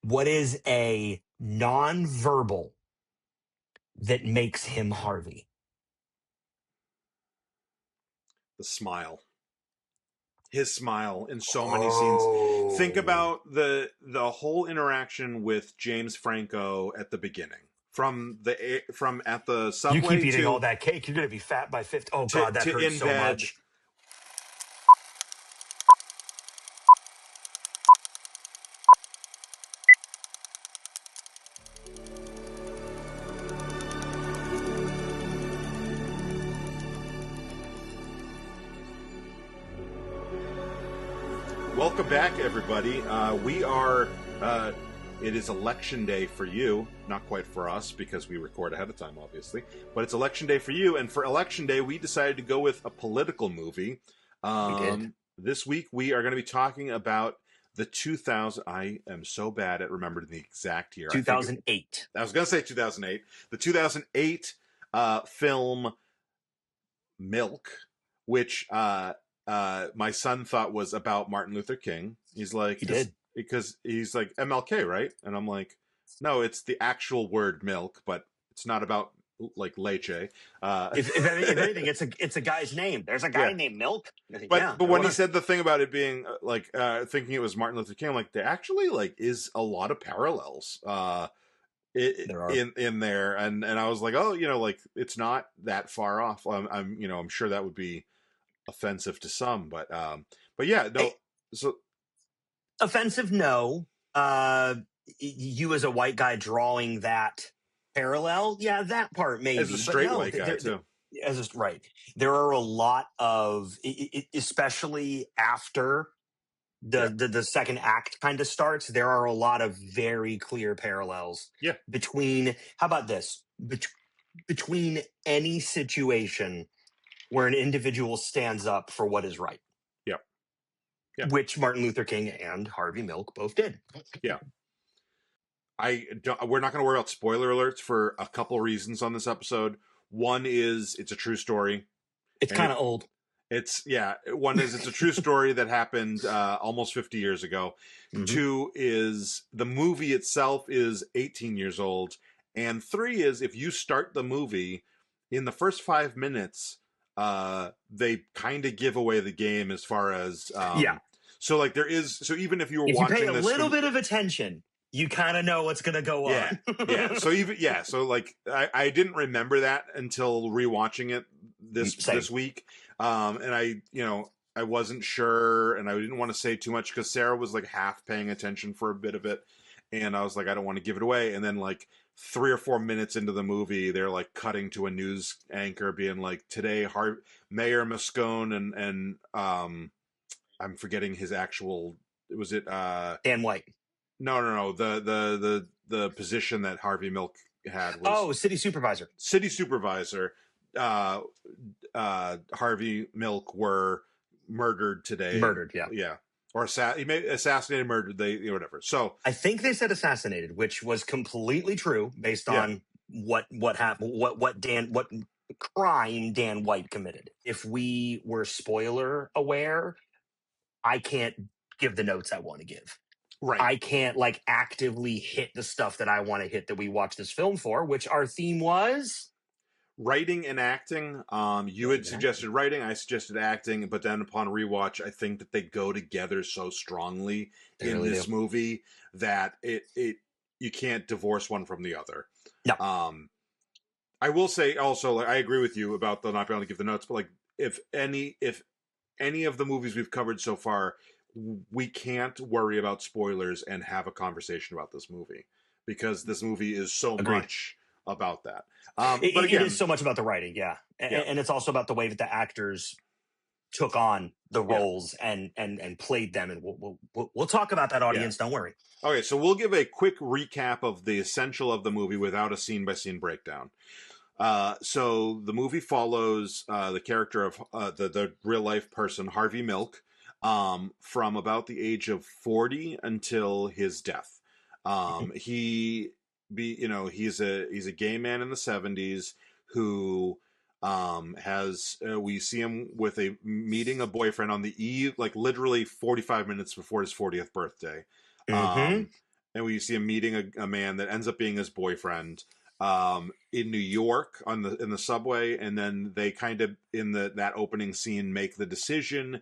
What is a nonverbal that makes him Harvey? The smile. His smile in so many scenes. Think Oh. about the whole interaction with James Franco at the beginning, from at the You keep subway eating all that cake, you're going to be fat by 50. Oh, God, that to hurts in so bed. much. Welcome back, everybody. We are. It is election day for you, not quite for us because we record ahead of time, obviously. But it's election day for you, and for election day, we decided to go with a political movie. We did. This week, we are going to be talking about the 2000. I am so bad at remembering the exact year. 2008. I was going to say 2008. The 2008 film Milk, which my son thought was about Martin Luther King. He's like, He did. because he's like MLK, right? And I'm like, no, it's the actual word milk, but it's not about like leche. If anything, it's a guy's name. There's a guy Yeah. named Milk. But when he said the thing about it being thinking it was Martin Luther King, I'm like, there actually like is a lot of parallels there are. in there, and I was like, oh, like it's not that far off. I'm sure that would be offensive to some, but yeah, no. So Offensive, no. You as a white guy drawing that parallel, yeah, that part maybe. as a straight but no, white guy too. right. There are a lot of, especially after the second act kind of starts, there are a lot of very clear parallels. Yeah. Between, how about this? Between any situation where an individual stands up for what is right. Yeah. Which Martin Luther King and Harvey Milk both did. Yeah. We're not going to worry about spoiler alerts for a couple reasons on this episode. One is it's a true story. It's kind of old. One is it's a true story that happened almost 50 years ago. Mm-hmm. Two is the movie itself is 18 years old. And three is if you start the movie in the first 5 minutes, they kind of give away the game as far as So like there is, so even if you were watching you pay a little bit of attention, you kind of know what's going to go on. Yeah. So like I didn't remember that until rewatching it this week. And I wasn't sure, and I didn't want to say too much because Sarah was like half paying attention for a bit of it, and I was like, I don't want to give it away. And then like 3 or 4 minutes into the movie, they're like cutting to a news anchor being like, today Mayor Moscone and I'm forgetting his actual. Was it Dan White? No. The position that Harvey Milk had was city supervisor. City supervisor. Harvey Milk were murdered today. Yeah. Or assassinated, murdered. Whatever. So I think they said assassinated, which was completely true based on what happened, what crime Dan White committed. If we were spoiler aware, I can't give the notes I want to give. Right. I can't like actively hit the stuff that I want to hit that we watched this film for, which our theme was writing and acting. You had suggested writing, I suggested acting, but then upon rewatch, I think that they go together so strongly in this movie that it you can't divorce one from the other. No. I will say also, like, I agree with you about the not being able to give the notes, but like if any of the movies we've covered so far, we can't worry about spoilers and have a conversation about this movie because this movie is so much about that. But again, it is so much about the writing, and it's also about the way that the actors took on the roles and played them, and we'll talk about that, audience. Don't worry. Okay, so we'll give a quick recap of the essential of the movie without a scene by scene breakdown. So the movie follows the character of the real life person Harvey Milk from about the age of 40 until his death. He's a gay man in the 70s who has we see him with meeting a boyfriend on the eve, like literally 45 minutes before his 40th birthday. and we see him meeting a man that ends up being his boyfriend in New York in the subway, and then they kind of in that opening scene make the decision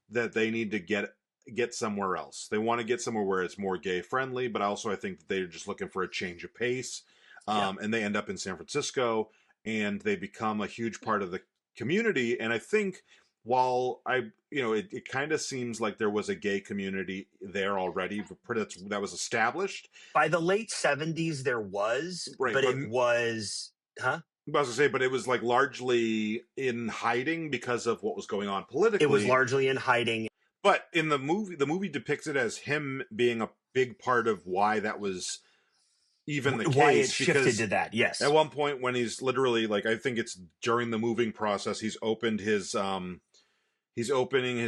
that they need to get somewhere else. They want to get somewhere where it's more gay friendly, but also I think that they're just looking for a change of pace. And they end up in San Francisco, and they become a huge part of the community. And I think while it kind of seems like there was a gay community there already that was established by the late 70s. There was, right, but it was, huh? I was to say, but it was like largely in hiding because of what was going on politically. It was largely in hiding. But in the movie depicts it as him being a big part of why that was even the case. Why it shifted to that, yes. At one point when he's literally like, I think it's during the moving process, he's opening his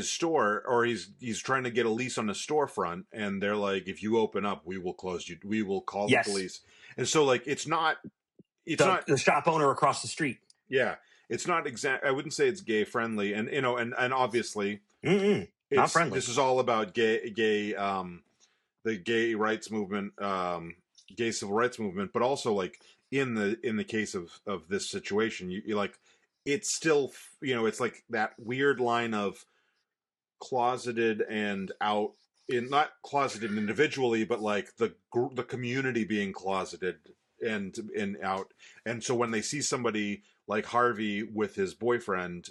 store, or he's trying to get a lease on the storefront, and they're like, if you open up, we will close you. We will call the police. And so like it's not the shop owner across the street. Yeah, it's not I wouldn't say it's gay friendly, and and obviously, not friendly. This is all about the gay rights movement, gay civil rights movement, but also like in the case of this situation, you like it's still it's like that weird line of closeted and out. Not closeted individually, but like the community being closeted and out. And so when they see somebody like Harvey with his boyfriend,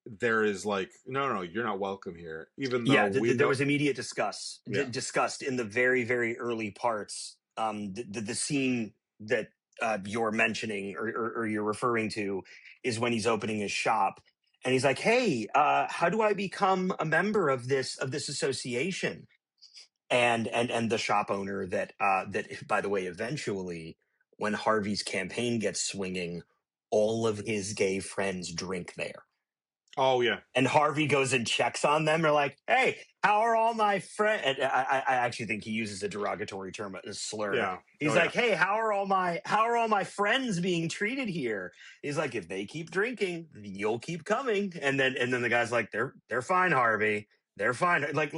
there is like, no, you're not welcome here. Even though there was immediate disgust in the very, very early parts. The scene that you're mentioning or you're referring to is when he's opening his shop, and he's like, "Hey, how do I become a member of this association?" And the shop owner that by the way, eventually, when Harvey's campaign gets swinging, all of his gay friends drink there. Oh yeah. And Harvey goes and checks on them. They're like, "Hey, how are all my friends?" I actually think he uses a derogatory term, a slur. Yeah. He's like, "Hey, how are all my friends being treated here?" He's like, "If they keep drinking, you'll keep coming." And then the guy's like, "They're fine, Harvey. They're fine." Like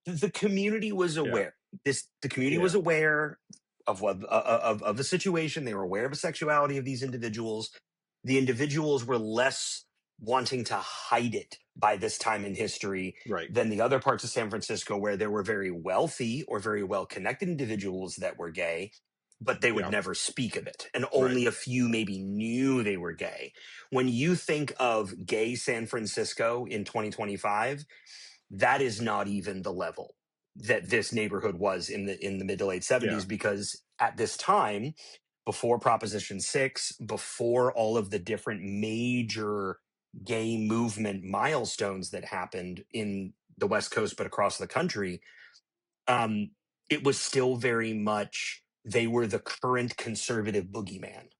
the community was aware. The community was aware of what of the situation. They were aware of the sexuality of these individuals. The individuals were less wanting to hide it by this time in history than the other parts of San Francisco, where there were very wealthy or very well-connected individuals that were gay, but they would never speak of it. And only a few maybe knew they were gay. When you think of gay San Francisco in 2025, that is not even the level that this neighborhood was in the mid to late 70s, because at this time, before Proposition 6, before all of the different major gay movement milestones that happened in the West Coast, but across the country, it was still very much, they were the current conservative boogeyman.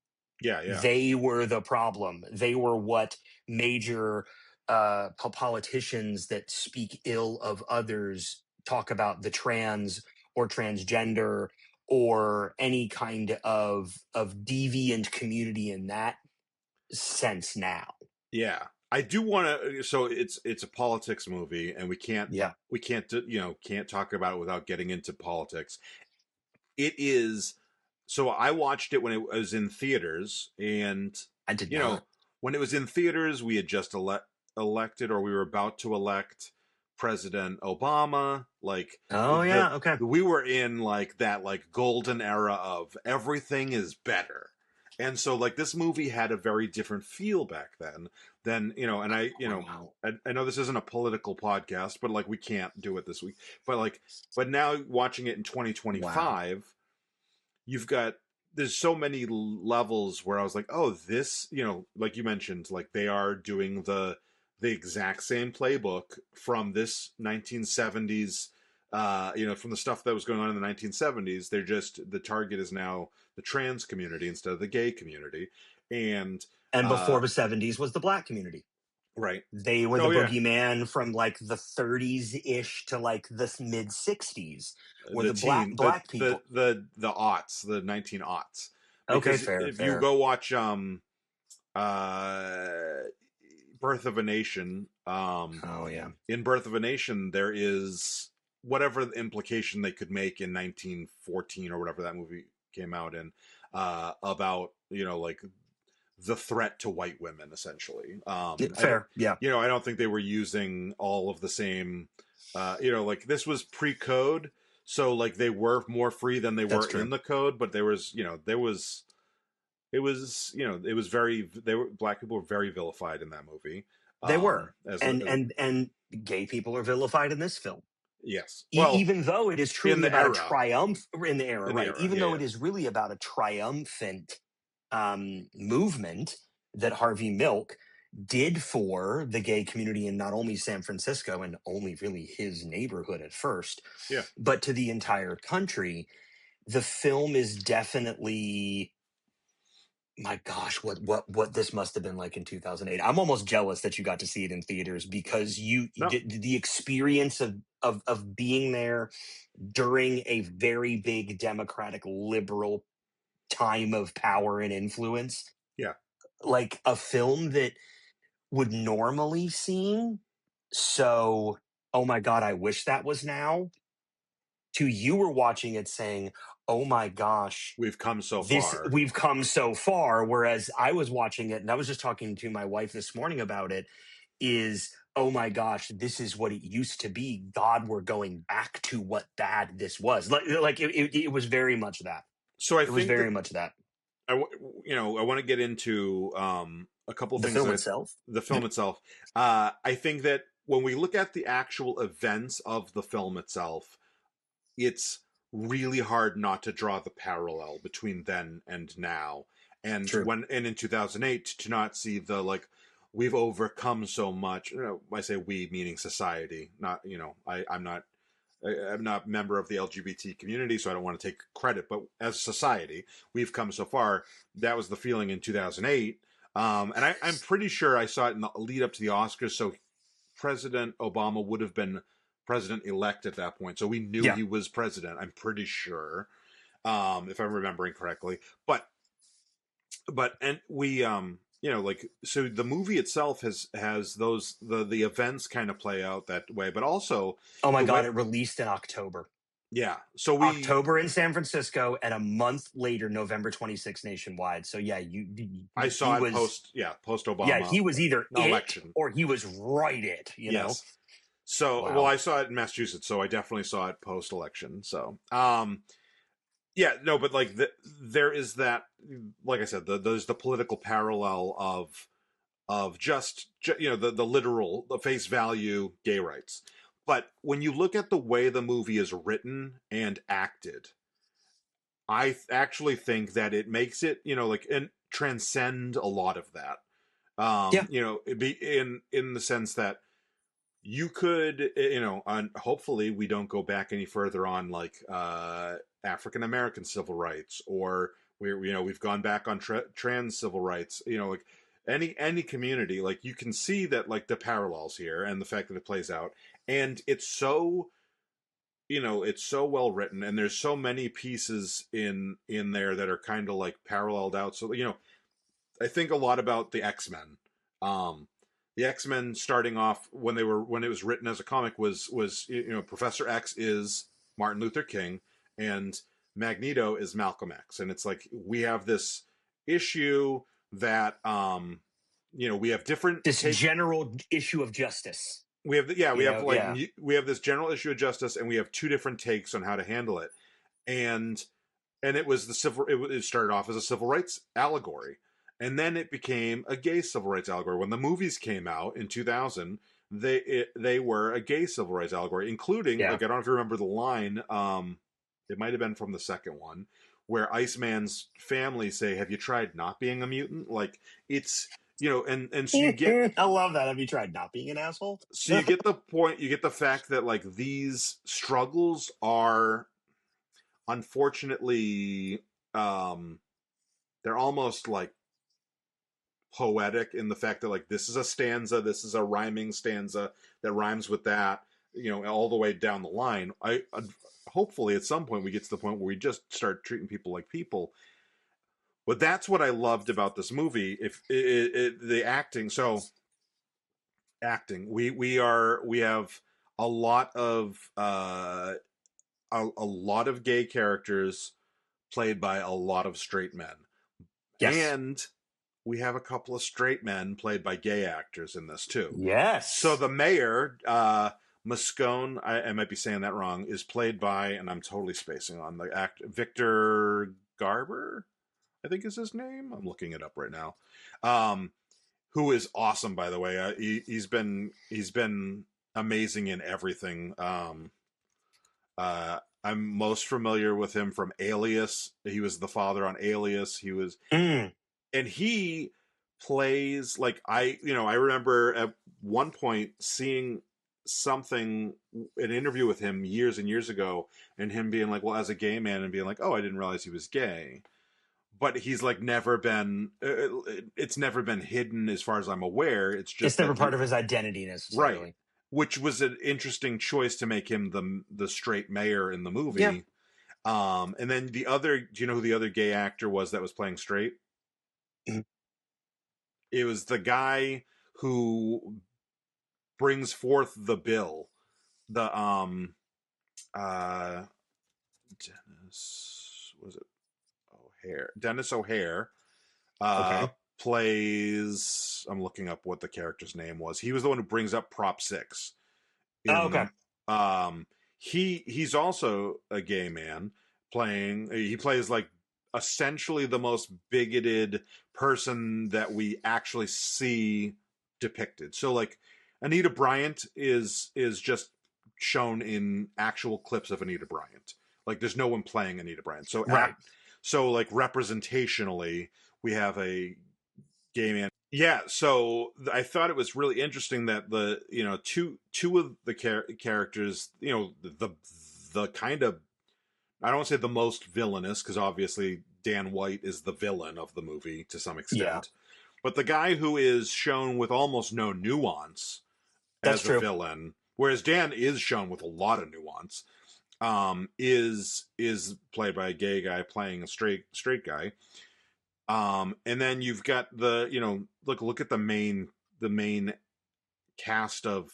Yeah. They were the problem. They were what major politicians that speak ill of others talk about, the trans or transgender or any kind of deviant community in that sense now. Yeah. I do want to. So it's a politics movie, and we can't can't talk about it without getting into politics. It is. So I watched it when it was in theaters, and I did not. When it was in theaters, we had just elected, or we were about to elect President Obama. Like, okay, we were in like that like golden era of everything is better. And so like this movie had a very different feel back then than, and I know this isn't a political podcast, but like we can't do it this week. But now watching it in 2025, you've got, there's so many levels where I was like, oh, this, like you mentioned, like they are doing the exact same playbook from this 1970s, from the stuff that was going on in the 1970s. They're just, the target is now the trans community instead of the gay community. And before the 70s was the black community. Right. They were the boogeyman from like the 30s-ish to like the mid 60s. Were the black people. The aughts, the 19-aughts. Okay, fair. If you go watch Birth of a Nation, in Birth of a Nation, there is whatever implication they could make in 1914 or whatever that movie came out in, about, like the threat to white women, essentially. Fair. Yeah. I don't think they were using all of the same, like this was pre-code. So like they were more free than they were in the code, but there was, it was very, black people were very vilified in that movie. They were. And gay people are vilified in this film. Yes. Well, even though it is truly about a triumph in the era, right? Even though it is really about a triumphant movement that Harvey Milk did for the gay community in not only San Francisco and only really his neighborhood at first, but to the entire country. The film is definitely, my gosh, what this must have been like in 2008. I'm almost jealous that you got to see it in theaters, because the experience of being there during a very big democratic liberal time of power and influence. Yeah. Like a film that would normally seem so, oh my God, I wish that was now, to you were watching it saying, oh my gosh, we've come so far. We've come so far. Whereas I was watching it, and I was just talking to my wife this morning about it, is, oh my gosh, this is what it used to be. God, we're going back to what bad this was. Like it was very much that. So it was very much that. I want to get into a couple of things. The film itself. I think that when we look at the actual events of the film itself, it's really hard not to draw the parallel between then and now. And in 2008, to not see the, like, we've overcome so much. I say we meaning society, not, I'm not a member of the LGBT community, so I don't want to take credit, but as a society, we've come so far. That was the feeling in 2008. And I'm pretty sure I saw it in the lead up to the Oscars. So President Obama would have been president-elect at that point. So we knew he was president, I'm pretty sure, if I'm remembering correctly. But and we, so the movie itself has those, the events kind of play out that way, but also, oh my God, it released in October. Yeah. So October in San Francisco, and a month later, November 26th nationwide. So yeah, I saw it post Obama. Yeah, he was either election or he was right you know. So well, I saw it in Massachusetts, so I definitely saw it post election. So yeah, no, but like there is that, like I said, there's the political parallel of just the literal, the face value gay rights. But when you look at the way the movie is written and acted, I actually think that it makes it, and transcend a lot of that. It be in the sense that you could, on, hopefully we don't go back any further on, like African American civil rights, or we've gone back on trans civil rights, like any community, like you can see that, like the parallels here and the fact that it plays out. And it's so, it's so well written, and there's so many pieces in there that are kind of like paralleled out. So, I think a lot about the X-Men. The X-Men starting off when it was written as a comic was Professor X is Martin Luther King and Magneto is Malcolm X. And it's like, we have this issue that, we have different... This general issue of justice. We have we have this general issue of justice, and we have two different takes on how to handle it, and it was it started off as a civil rights allegory, and then it became a gay civil rights allegory. When the movies came out in 2000, they were a gay civil rights allegory, including like, I don't know if you remember the line, it might have been from the second one, where Iceman's family say, "Have you tried not being a mutant?" Like, it's... and so you get... I love that. Have you tried not being an asshole? So you get the point. You get the fact that, like, these struggles are, unfortunately, they're almost like poetic in the fact that, like, this is a stanza, this is a rhyming stanza that rhymes with that, all the way down the line. Hopefully at some point we get to the point where we just start treating people like people. But that's what I loved about this movie. If the acting, so acting, we have a lot of a lot of gay characters played by a lot of straight men, Yes. and we have a couple of straight men played by gay actors in this too. So Yes. the mayor, Moscone, I might be saying that wrong, is played by, and I'm totally spacing on the act, Victor Garber, I think is his name. I'm looking it up right now. Who is awesome, by the way. He's been amazing in everything. I'm most familiar with him from Alias. He was the father on Alias. He was, and he plays like I remember at one point seeing something, an interview with him years and years ago, and him being like, well, as a gay man, and being like, oh, I didn't realize he was gay. But he's like never been, it's never been hidden as far as I'm aware. It's just never that part of his identity necessarily. Right. Which was an interesting choice to make him the straight mayor in the movie. Yeah. And then the other, do you know who the other gay actor was that was playing straight? Mm-hmm. It was the guy who brings forth the bill. The Dennis O'Hare Okay. plays, I'm looking up what the character's name was. He was the one who brings up Prop 6 Oh, in okay. he's also a gay man he plays like essentially the most bigoted person that we actually see depicted. So like Anita Bryant is just shown in actual clips of Anita Bryant. Like there's no one playing Anita Bryant. So Right. so like representationally we have a gay man. Yeah, so I thought it was really interesting that the two of the characters, the kind of, I don't want to say the most villainous, because obviously Dan White is the villain of the movie to some extent, Yeah. but the guy who is shown with almost no nuance That's as true. a villain, whereas Dan is shown with a lot of nuance, is played by a gay guy playing a straight guy. And then you've got the, look at the main cast of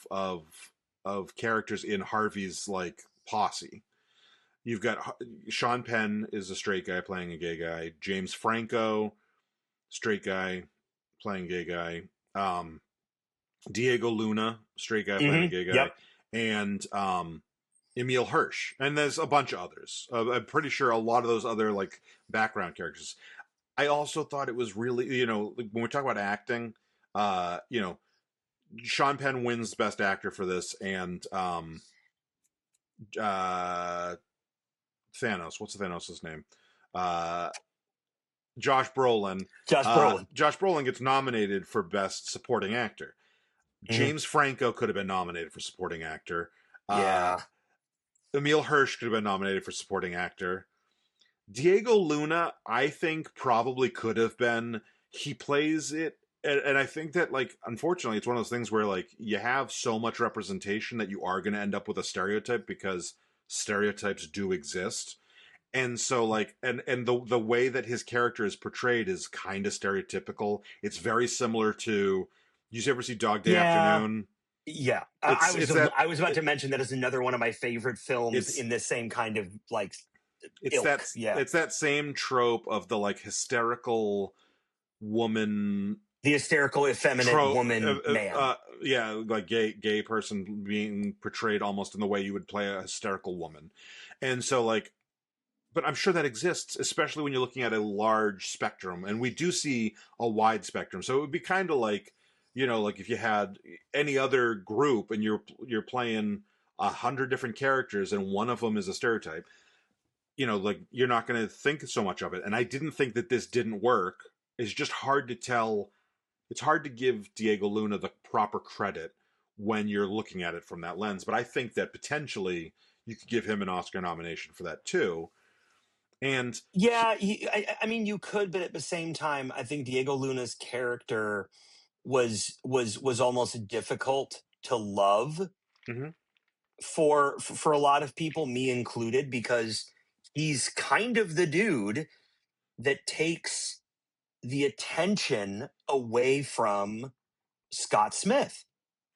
characters in Harvey's like posse. You've got Sean Penn is a straight guy playing a gay guy. James Franco, straight guy playing gay guy. Diego Luna, straight guy playing a gay guy. Yep. And Emil Hirsch. And there's a bunch of others. I'm pretty sure a lot of those other like background characters. I also thought it was really, when we talk about acting, Sean Penn wins Best Actor for this, and Thanos. What's Thanos' name? Josh Brolin. Josh Brolin. Josh Brolin gets nominated for Best Supporting Actor. James Franco could have been nominated for Supporting Actor. Yeah. Emil Hirsch could have been nominated for Supporting Actor. Diego Luna, I think, probably could have been. He plays it, and I think that, like, unfortunately, it's one of those things where, like, you have so much representation that you are going to end up with a stereotype because stereotypes do exist. And so, like, and the way that his character is portrayed is kind of stereotypical. It's very similar to, you ever see Dog Day Afternoon? Yeah, I was about to mention that is another one of my favorite films in this same kind of like ilk. It's that same trope of the like hysterical woman, the hysterical effeminate woman man. Like gay person being portrayed almost in the way you would play a hysterical woman. And so like, but I'm sure that exists, especially when you're looking at a large spectrum, and we do see a wide spectrum. So it would be kind of like, like if you had any other group and you're playing 100 different characters and one of them is a stereotype, like you're not going to think so much of it. And I didn't think that this didn't work. It's just hard to tell. It's hard to give Diego Luna the proper credit when you're looking at it from that lens. But I think that potentially you could give him an Oscar nomination for that too. And yeah, I mean, you could, but at the same time, I think Diego Luna's character was almost difficult to love for a lot of people, me included, because he's kind of the dude that takes the attention away from Scott Smith.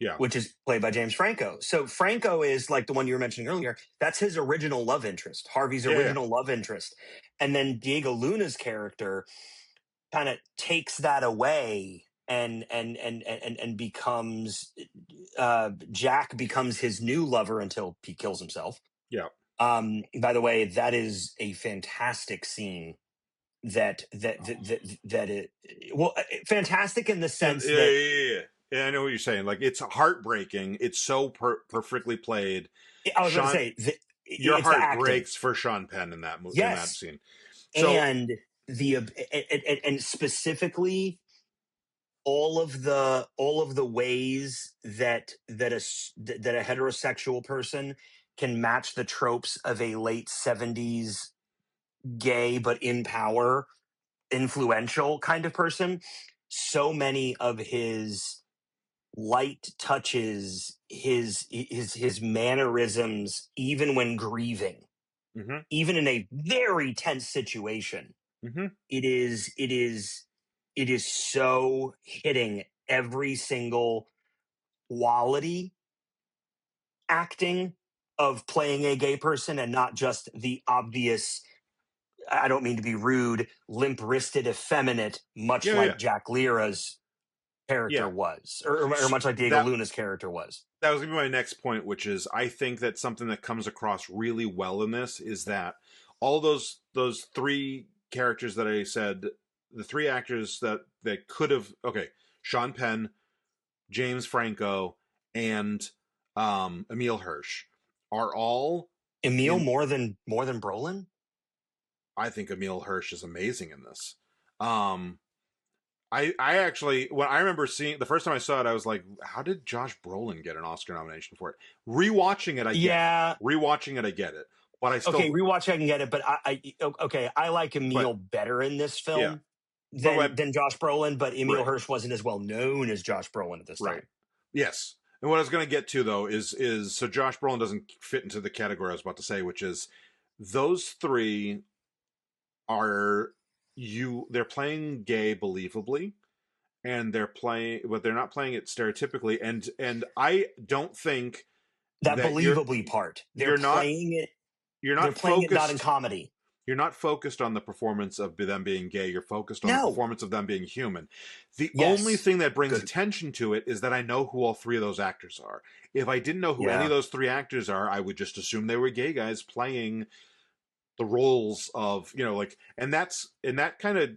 Yeah. which is played by James Franco. So Franco is like the one you were mentioning earlier. That's his original love interest, Harvey's Yeah. original love interest. And then Diego Luna's character kind of takes that away and becomes Jack becomes his new lover until he kills himself. Yeah. By the way, that is a fantastic scene. Fantastic in the And sense that yeah, I know what you're saying. Like, it's heartbreaking. It's so perfectly played. I was going to Sean, say your it's the heart acting. breaks for Sean Penn in that Yes, scene. So and and specifically all of the ways that a heterosexual person can match the tropes of a late 70s gay but in power influential kind of person. So many of his light touches, his mannerisms, even when grieving, mhm, even in a very tense situation, mhm. it is so hitting every single quality acting of playing a gay person, and not just the obvious, I don't mean to be rude, limp wristed effeminate, much Yeah, yeah, like Jack Lira's character yeah. was, or much like Diego That Luna's character was. that was gonna be my next point, which is I think that something that comes across really well in this is that all those three characters that I said, the three actors that could have, okay, Sean Penn, James Franco, and Emile Hirsch are all Emil in. more than Brolin? I think Emile Hirsch is amazing in this. Um, I actually, when I remember seeing the first time I saw it, I was like, how did Josh Brolin get an Oscar nomination for it? Rewatching it, I get it. Yeah. Rewatching it, I get it. But I Okay, still, rewatch I can get it, but okay, I like but Emil better in this yeah, film but than Josh Brolin, but Emil right, Hirsch wasn't as well known as Josh Brolin at this right, time. yes. And what I was going to get to though is so Josh Brolin doesn't fit into the category I was about to say, which is those three are they're playing gay believably, and they're playing, but they're not playing it stereotypically, and I don't think That that believably part. They're you're not playing it you're they're not playing it not in focused comedy. you're not focused on the performance of them being gay. You're focused on the No. performance of them being human. The only Yes. thing that brings Good. attention to it is that I know who all three of those actors are. If I didn't know who any of Yeah. those three actors are, I would just assume they were gay guys playing the roles of, like, and that kind of,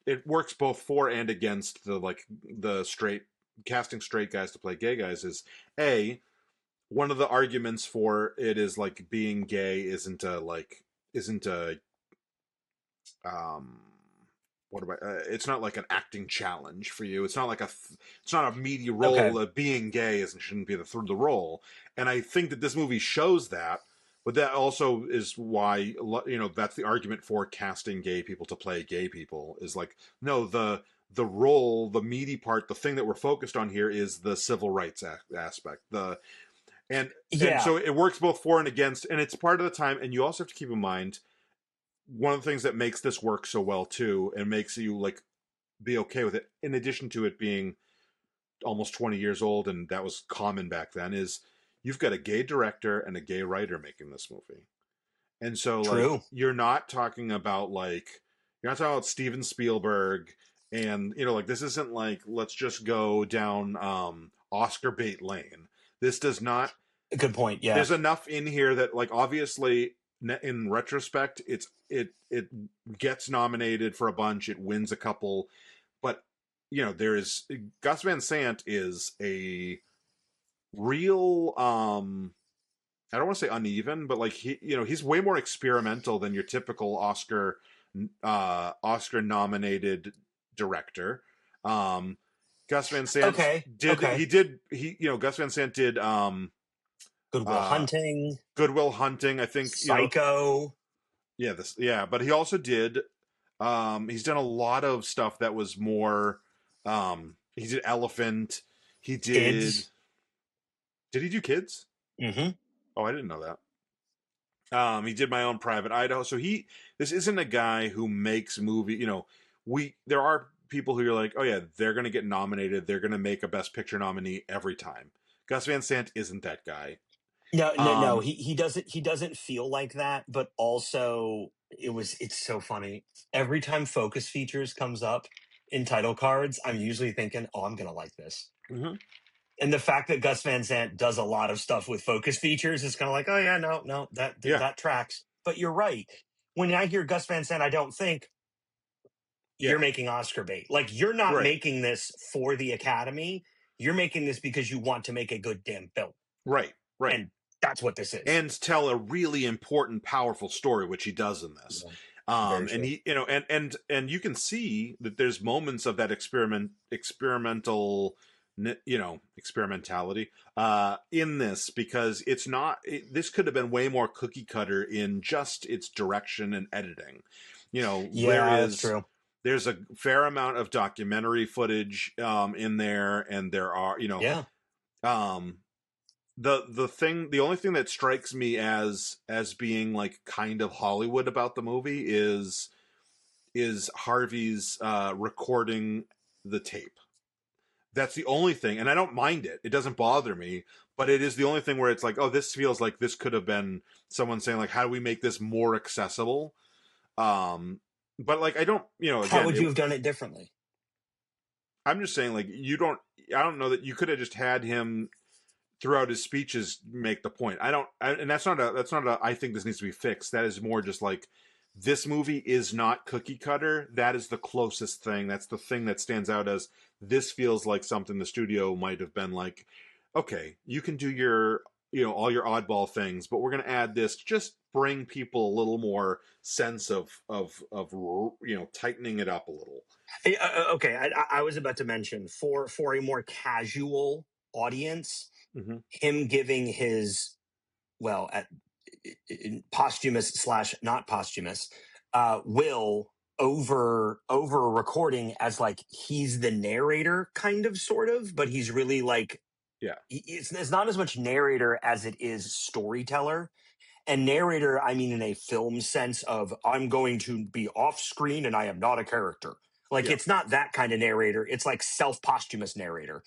it works both for and against the straight casting straight guys to play gay guys. Is a one of the arguments for it is like being gay isn't a um what about it's not like an acting challenge for you. It's not like it's not a meaty role. Okay. Being gay shouldn't be the role. And I think that this movie shows that. But that also is why, that's the argument for casting gay people to play gay people, is like, no, the role, the meaty part, the thing that we're focused on here is the civil rights aspect. And Yeah. so it works both for and against, and it's part of the time. And you also have to keep in mind, one of the things that makes this work so well too, and makes you like be okay with it, in addition to it being almost 20 years old, and that was common back then, is you've got a gay director and a gay writer making this movie. And so, like, True. you're not talking about Steven Spielberg, and like, this isn't like, let's just go down Oscar bait lane. This does not. Good point. Yeah. There's enough in here that, like, obviously, in retrospect, it gets nominated for a bunch, it wins a couple, but there is Gus Van Sant is a real I don't want to say uneven, but like he's way more experimental than your typical Oscar nominated director. Gus Van Sant Okay. Okay. Gus Van Sant did Good Will Hunting. Good Will Hunting. I think Psycho. but he also did he's done a lot of stuff that was more he did Elephant. He did Kids. Did he do Kids? Mm-hmm. Oh, I didn't know that. He did My Own Private Idaho. So this isn't a guy who makes movie. There are people who you're like, oh yeah, they're going to get nominated. They're going to make a Best Picture nominee every time. Gus Van Sant isn't that guy. No. He doesn't feel like that. But also, it's so funny. Every time Focus Features comes up in title cards, I'm usually thinking, oh, I'm gonna like this. Mm-hmm. And the fact that Gus Van Sant does a lot of stuff with Focus Features is kind of like, oh yeah, no, that tracks. But you're right. When I hear Gus Van Sant, I don't think you're making Oscar bait. Like, you're not making this for the Academy. You're making this because you want to make a good damn film. Right. And that's what this is. And tell a really important, powerful story, which he does in this. And he, and you can see that there's moments of that experimental, experimentality in this, because it's not. This could have been way more cookie cutter in just its direction and editing. That's true. There's a fair amount of documentary footage in there, and there are, the only thing that strikes me as being like kind of Hollywood about the movie is Harvey's recording the tape. That's the only thing, and I don't mind it. It doesn't bother me, but it is the only thing where it's like, oh, this feels like this could have been someone saying like, how do we make this more accessible? But like, I don't, again, how would you have done it differently? I'm just saying, like, I don't know that you could have just had him throughout his speeches make the point. And that's not a I think this needs to be fixed. That is more just like, this movie is not cookie cutter. That is the closest thing. That's the thing that stands out as, this feels like something the studio might have been like, okay, you can do your, all your oddball things, but we're going to add this, just bring people a little more sense of tightening it up a little. Okay. I was about to mention, for a more casual audience, him giving his, posthumous / not posthumous will over recording as like he's the narrator, kind of, sort of, but he's really like, it's not as much narrator as it is storyteller. And narrator, I mean in a film sense of, I'm going to be off screen and I am not a character. Like, it's not that kind of narrator. It's like self-posthumous narrator,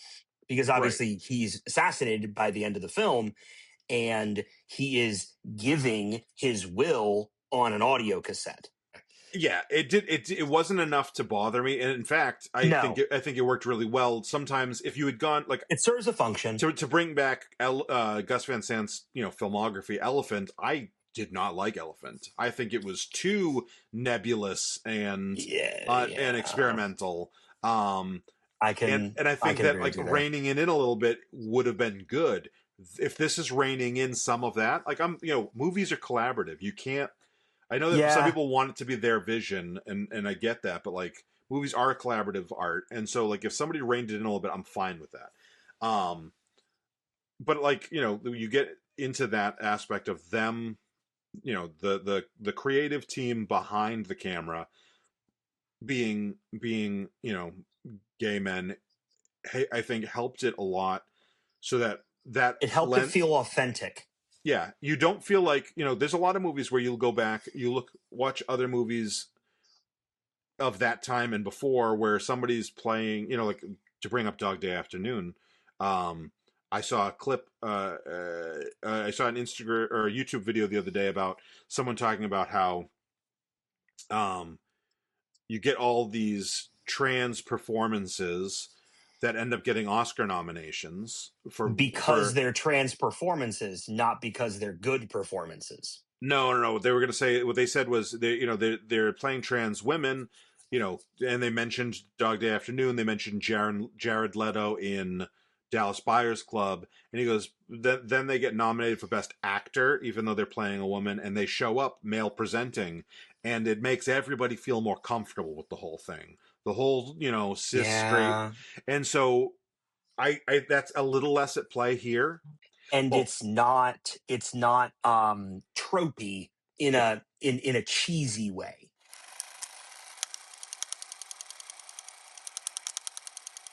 because obviously he's assassinated by the end of the film, and he is giving his will on an audio cassette. Yeah, it wasn't enough to bother me, and in fact, I think it worked really well. Sometimes if you had gone, like, it serves a function to bring back Gus Van Sant's filmography. Elephant, I did not like Elephant. I think it was too nebulous and experimental. And I think that, like, reining in it a little bit would have been good. If this is reining in some of that, like, movies are collaborative. You can't. I know that some people want it to be their vision, and I get that, but like, movies are a collaborative art, and so like, if somebody reined it in a little bit, I'm fine with that. But like, you get into that aspect of them, the creative team behind the camera being gay men, I think helped it a lot, so that it helped it feel authentic. Yeah, you don't feel like, there's a lot of movies where you'll go back, watch other movies of that time and before, where somebody's playing, like, to bring up Dog Day Afternoon. I saw a clip, I saw an Instagram or a YouTube video the other day about someone talking about how you get all these trans performances that end up getting Oscar nominations because they're trans performances, not because they're good performances. No. They were going to say, what they said was, they're playing trans women, and they mentioned Dog Day Afternoon. They mentioned Jared Leto in Dallas Buyers Club, and he goes, then they get nominated for Best Actor, even though they're playing a woman, and they show up male presenting, and it makes everybody feel more comfortable with the whole thing. The whole, cis straight. And so I that's a little less at play here. And it's not tropey in a cheesy way.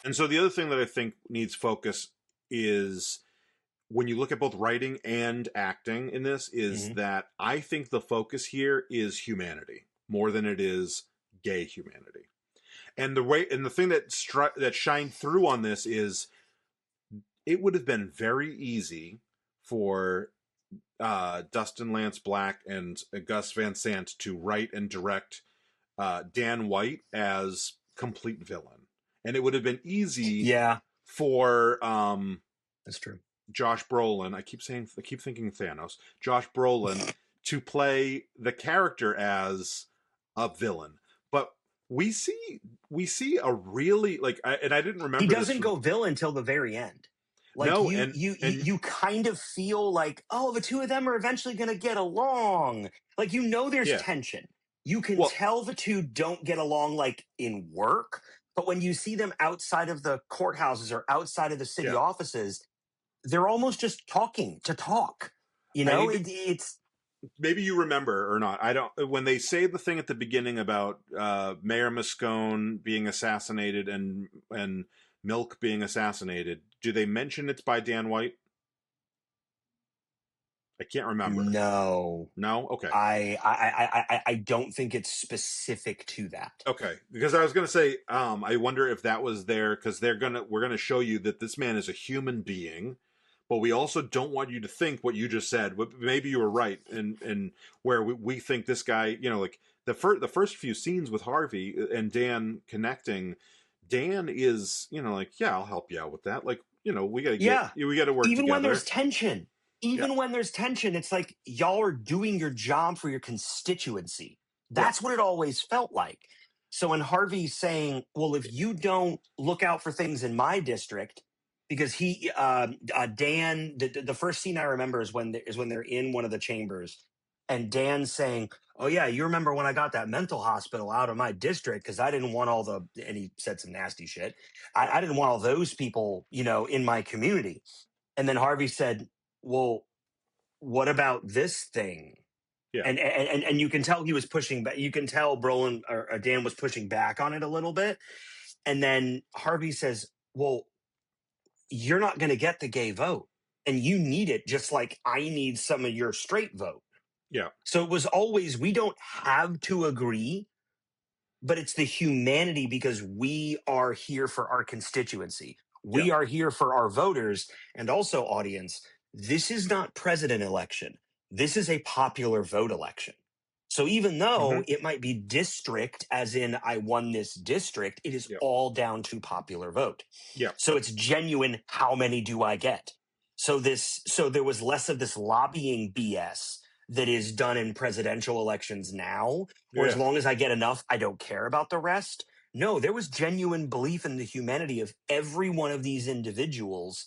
And so the other thing that I think needs focus is, when you look at both writing and acting in this, is that I think the focus here is humanity more than it is gay humanity. And the thing that shined through on this is it would have been very easy for Dustin Lance Black and Gus Van Sant to write and direct Dan White as complete villain, and it would have been easy for that's true. Josh Brolin. I keep thinking Thanos. Josh Brolin to play the character as a villain, but we see a really and I didn't remember. He doesn't go villain until the very end. Like no, you kind of feel like, oh, the two of them are eventually going to get along. Like, there's tension. You can tell the two don't get along, like, in work, but when you see them outside of the courthouses or outside of the city offices, they're almost just talking to talk. It's maybe you remember or not. I don't. When they say the thing at the beginning about Mayor Moscone being assassinated and Milk being assassinated, do they mention it's by Dan White? I can't remember. No. Okay. I don't think it's specific to that. Okay, because I was going to say, I wonder if that was there because we're gonna show you that this man is a human being, but we also don't want you to think what you just said. Maybe you were right, and where we think this guy, like the first few scenes with Harvey and Dan connecting, Dan is, like, yeah, I'll help you out with that. Like, we got to work even together. when there's tension. When there's tension, it's like y'all are doing your job for your constituency. That's what it always felt like. So when Harvey's saying, well, if you don't look out for things in my district, because Dan, the first scene I remember is when they're in one of the chambers and Dan's saying, oh yeah, you remember when I got that mental hospital out of my district because I didn't want and he said some nasty shit. I didn't want all those people, in my community. And then Harvey said, well, what about this thing? Yeah. And you can tell he was pushing back. You can tell Brolin or Dan was pushing back on it a little bit. And then Harvey says, well, you're not going to get the gay vote. And you need it just like I need some of your straight vote. Yeah. So it was always, we don't have to agree, but it's the humanity because we are here for our constituency. We are here for our voters and also audience. This is not president election. This is a popular vote election. So even though it might be district, as in I won this district, it is all down to popular vote. Yeah. So it's genuine. How many do I get? So there was less of this lobbying BS that is done in presidential elections now, where as long as I get enough, I don't care about the rest. No, there was genuine belief in the humanity of every one of these individuals,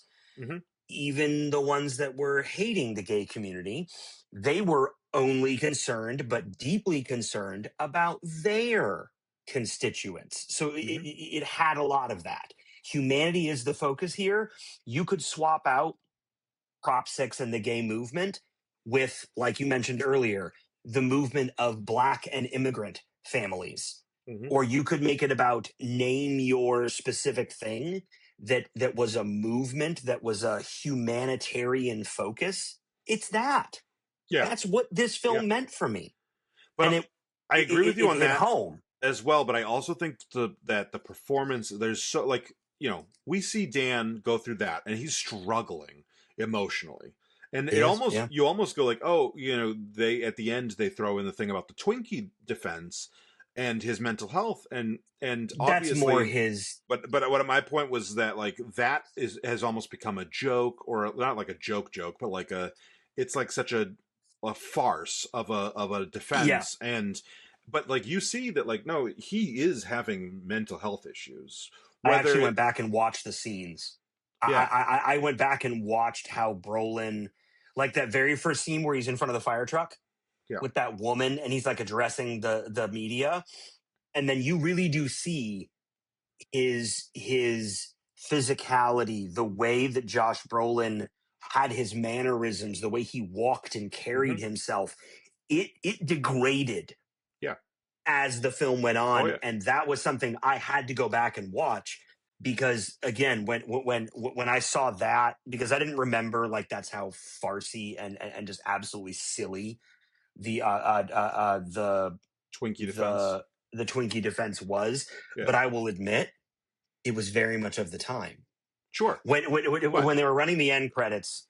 even the ones that were hating the gay community. They were only concerned, but deeply concerned about their constituents. So it had a lot of that. Humanity is the focus here. You could swap out Prop 6 and the gay movement with, like you mentioned earlier, the movement of Black and immigrant families. Or you could make it about name your specific thing that was a movement, that was a humanitarian focus. It's that. Yeah. That's what this film meant for me. But I agree with you on that home as well, but I also think that the performance, there's so, like, we see Dan go through that and he's struggling emotionally. And you almost go like, oh, they at the end they throw in the thing about the Twinkie defense and his mental health, and obviously that's more his. But what my point was that, like, that has almost become a joke, or not like a joke, but like it's like such a farce of a defense, but like you see that, like, no, he is having mental health issues. I actually went back and watched the scenes. I went back and watched how Brolin, like that very first scene where he's in front of the fire truck with that woman and he's like addressing the media. And then you really do see his physicality, the way that Josh Brolin had his mannerisms, the way he walked and carried himself. It degraded as the film went on. And that was something I had to go back and watch. Because again, when I saw that, because I didn't remember, like, that's how farcy and just absolutely silly the Twinkie defense. the Twinkie defense was, Yeah. but I will admit it was very much of the time. Sure. When they were running the end credits,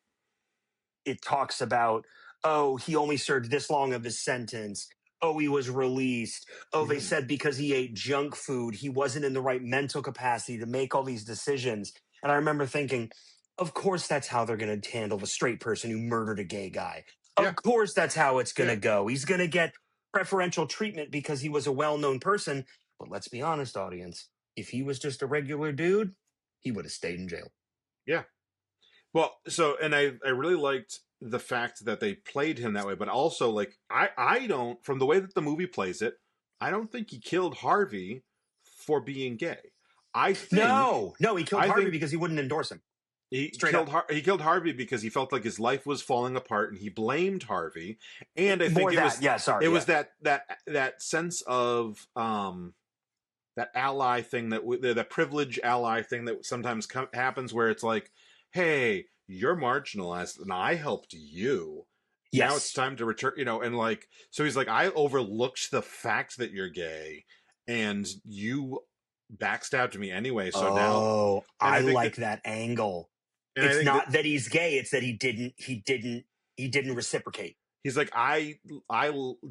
it talks about, oh, he only served this long of his sentence. Oh, he was released. Oh, they said because he ate junk food, he wasn't in the right mental capacity to make all these decisions. And I remember thinking, of course, that's how they're going to handle the straight person who murdered a gay guy. Of course, that's how it's going to go. He's going to get preferential treatment because he was a well-known person. But let's be honest, audience, if he was just a regular dude, he would have stayed in jail. Yeah. Well, so, and I really liked the fact that they played him that way, but also, like, I don't, from the way that the movie plays it, I don't think he killed Harvey for being gay. I think no, he killed Harvey because he wouldn't endorse him. He killed Harvey because he felt like his life was falling apart, and he blamed Harvey. And I think it was that sense of that ally thing, that privilege ally thing that sometimes happens, where it's like, hey, you're marginalized, and I helped you. Yes. Now it's time to return, and like, so he's like, I overlooked the fact that you're gay, and you backstabbed me anyway. So now, I like that angle. It's not that he's gay; it's that he didn't reciprocate. He's like, I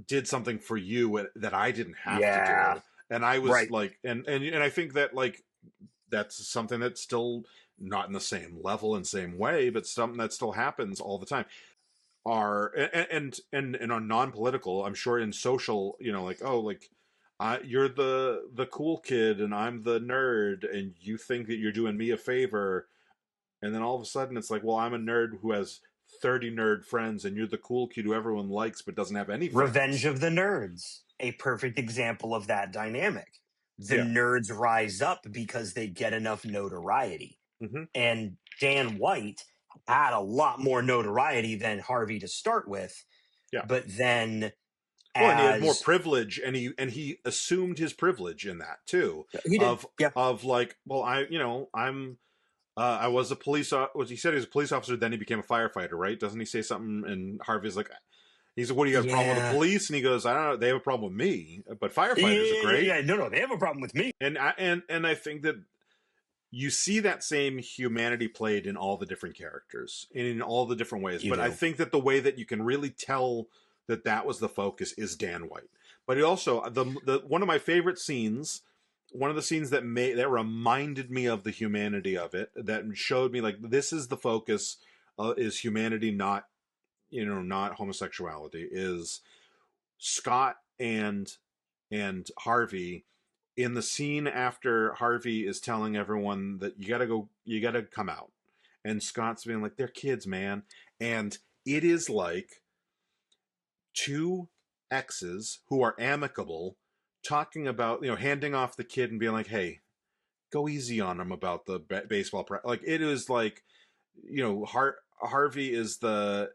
did something for you that I didn't have to do, and I was like, and I think that, like, that's something that's still not in the same level and same way, but something that still happens all the time. And on non-political, I'm sure in social, like, oh, like, you're the cool kid and I'm the nerd, and you think that you're doing me a favor, and then all of a sudden it's like, well, I'm a nerd who has 30 nerd friends, and you're the cool kid who everyone likes but doesn't have any friends. Revenge of the Nerds, a perfect example of that dynamic. The nerds rise up because they get enough notoriety. And Dan White had a lot more notoriety than Harvey to start with. Yeah. But then and he had more privilege, and he assumed his privilege in that too. He did. Of like, well, I was a police. He said he was a police officer. Then he became a firefighter, right? Doesn't he say something? And Harvey's like, he's like, "What do you have a problem with the police?" And he goes, "I don't know. They have a problem with me, but firefighters are great." Yeah, no, they have a problem with me. And I think that you see that same humanity played in all the different characters and in all the different ways. But I think that the way that you can really tell that was the focus is Dan White. But it also the one of my favorite scenes. One of the scenes that reminded me of the humanity of it, that showed me, like, this is the focus, is humanity, not homosexuality, is Scott and Harvey in the scene after Harvey is telling everyone that you gotta come out, and Scott's being like, they're kids, man. And it is like two exes who are amicable talking about, handing off the kid and being like, hey, go easy on him about the baseball like, it is like, Harvey is the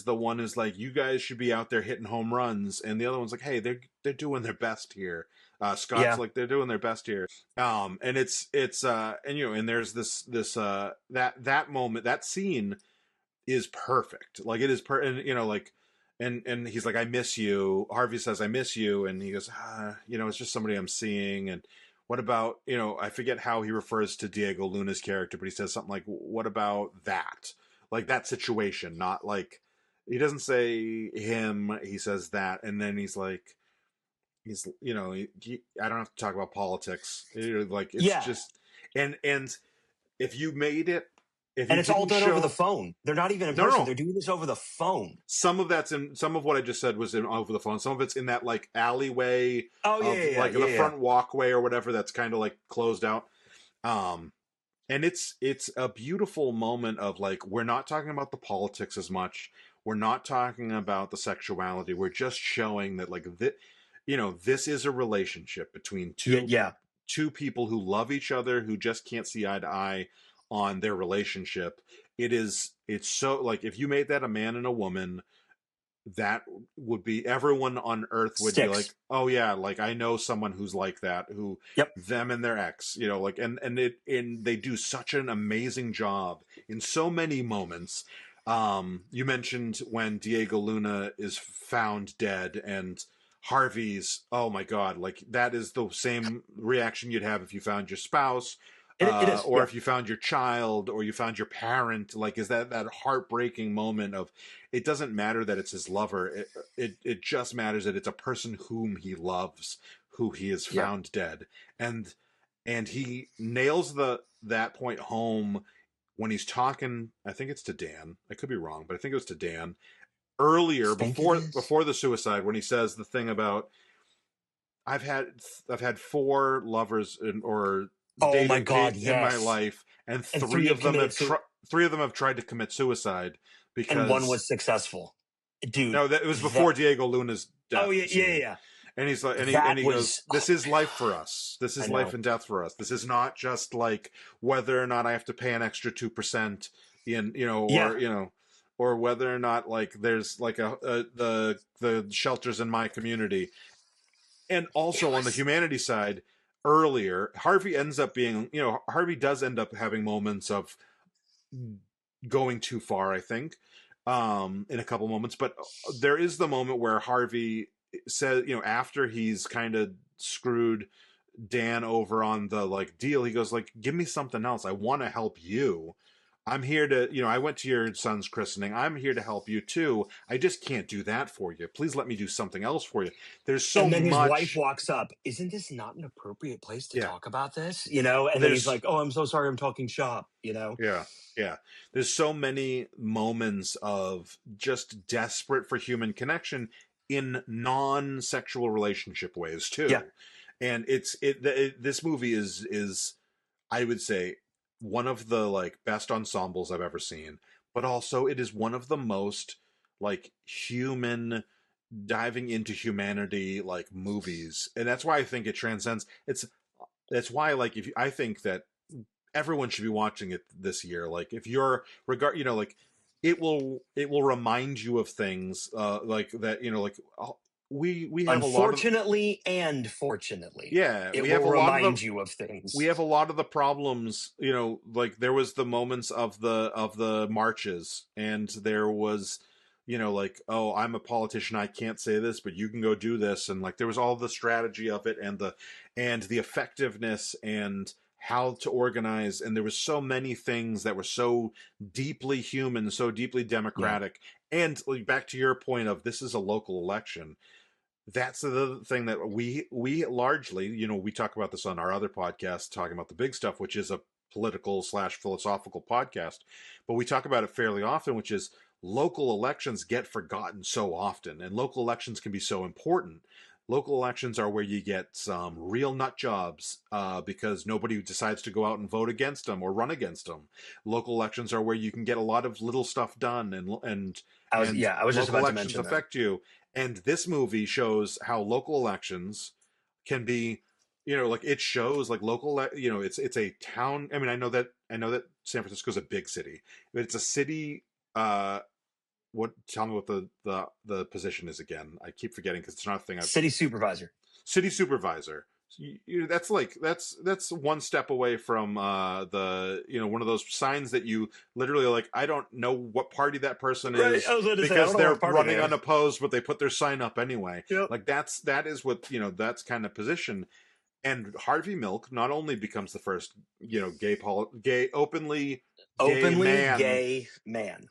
one who's like, you guys should be out there hitting home runs, and the other one's like, hey, they're doing their best here. Scott's like, they're doing their best here. And it's and there's this that moment, that scene is perfect. Like, it is and he's like, I miss you. Harvey says, I miss you. And he goes, it's just somebody I'm seeing. And what about, I forget how he refers to Diego Luna's character, but he says something like, what about that? Like, that situation, not like, he doesn't say him, he says that. And then he's like, I don't have to talk about politics. Like, it's just, and if you made it, and it's all done over the phone. They're not even in person. No. They're doing this over the phone. Some of what I just said was over the phone. Some of it's in that, like, alleyway. The front walkway or whatever that's kind of like closed out. And it's a beautiful moment of, like, we're not talking about the politics as much. We're not talking about the sexuality. We're just showing that, like, this is a relationship between two people who love each other, who just can't see eye to eye on their relationship. It's so, like, if you made that a man and a woman, that would be, everyone on earth would be like, oh yeah, like, I know someone who's like that, who them and their ex, like, and they do such an amazing job in so many moments. You mentioned when Diego Luna is found dead and Harvey's, oh my God, like that is the same reaction you'd have if you found your spouse, It is, or yeah. if you found your child, or you found your parent. Like, is that heartbreaking moment of, it doesn't matter that it's his lover. It just matters that it's a person whom he loves, who he has Yeah. found dead, and he nails that point home when he's talking. I think it's to Dan. I could be wrong, but I think it was to Dan earlier, Think it is. before the suicide, when he says the thing about, I've had four lovers or Oh my dated God, in my yes. life, and And three have committed three of them have tried to commit suicide and one because, was successful. Dude, no, that it was before that Diego Luna's oh death yeah, yeah, yeah, scene. yeah. And he's like, That he goes, was "This is life for us. This I is life know. and death for us. This is not just like whether or not I have to pay an extra 2% in, Yeah. or whether or not like there's like the shelters in my community." And also on the humanity side, earlier, Harvey ends up being, Harvey does end up having moments of going too far, I think, in a couple moments. But there is the moment where Harvey says, after he's kind of screwed Dan over on the like deal, he goes like, "Give me something else. I want to help you. I'm here to, I went to your son's christening. I'm here to help you too. I just can't do that for you. Please let me do something else for you." There's so And then his wife much. walks up. Isn't this not an appropriate place to Yeah. talk about this? And then he's There's like, "Oh, I'm so sorry. I'm talking shop." Yeah, yeah. There's so many moments of just desperate for human connection in non-sexual relationship ways Yeah, too. And this movie is I would say one of the like best ensembles I've ever seen, but also it is one of the most like human, diving into humanity like movies. And that's why I think it transcends. That's why, like, if you, I think that everyone should be watching it this year. Like, if you're like, it will remind you of things like that. Like, we have a lot of, unfortunately and fortunately, yeah, it will remind you of things. we have a lot of the problems. Like there was the moments of the marches, and there was, like, oh, I'm a politician, I can't say this, but you can go do this, and like there was all the strategy of it, and the effectiveness, and how to organize, and there was so many things that were so deeply human, so deeply Yeah, democratic. And like, back to your point of, this is a local election, that's the thing that we largely, we talk about this on our other podcast, talking about the big stuff, which is a political slash philosophical podcast, but we talk about it fairly often, which is local elections get forgotten so often, and local elections can be so important. Local elections are where you get some real nut jobs because nobody decides to go out and vote against them or run against them. Local elections are where you can get a lot of little stuff done, and I was just local about to elections mention that. affect you. And this movie shows how local elections can be, like it shows like it's a town. I mean, I know that San Francisco is a big city, but it's a city. Tell me what the position is again. I keep forgetting because it's not a thing. City supervisor. City supervisor. That's like that's one step away from the one of those signs that you literally like, I don't know what party that person Right. is I was going to say, I because don't know they're what party they running are. unopposed, but they put their sign up anyway. Yep. Like that is what, that's kind of position. And Harvey Milk not only becomes the first openly gay Openly man gay man.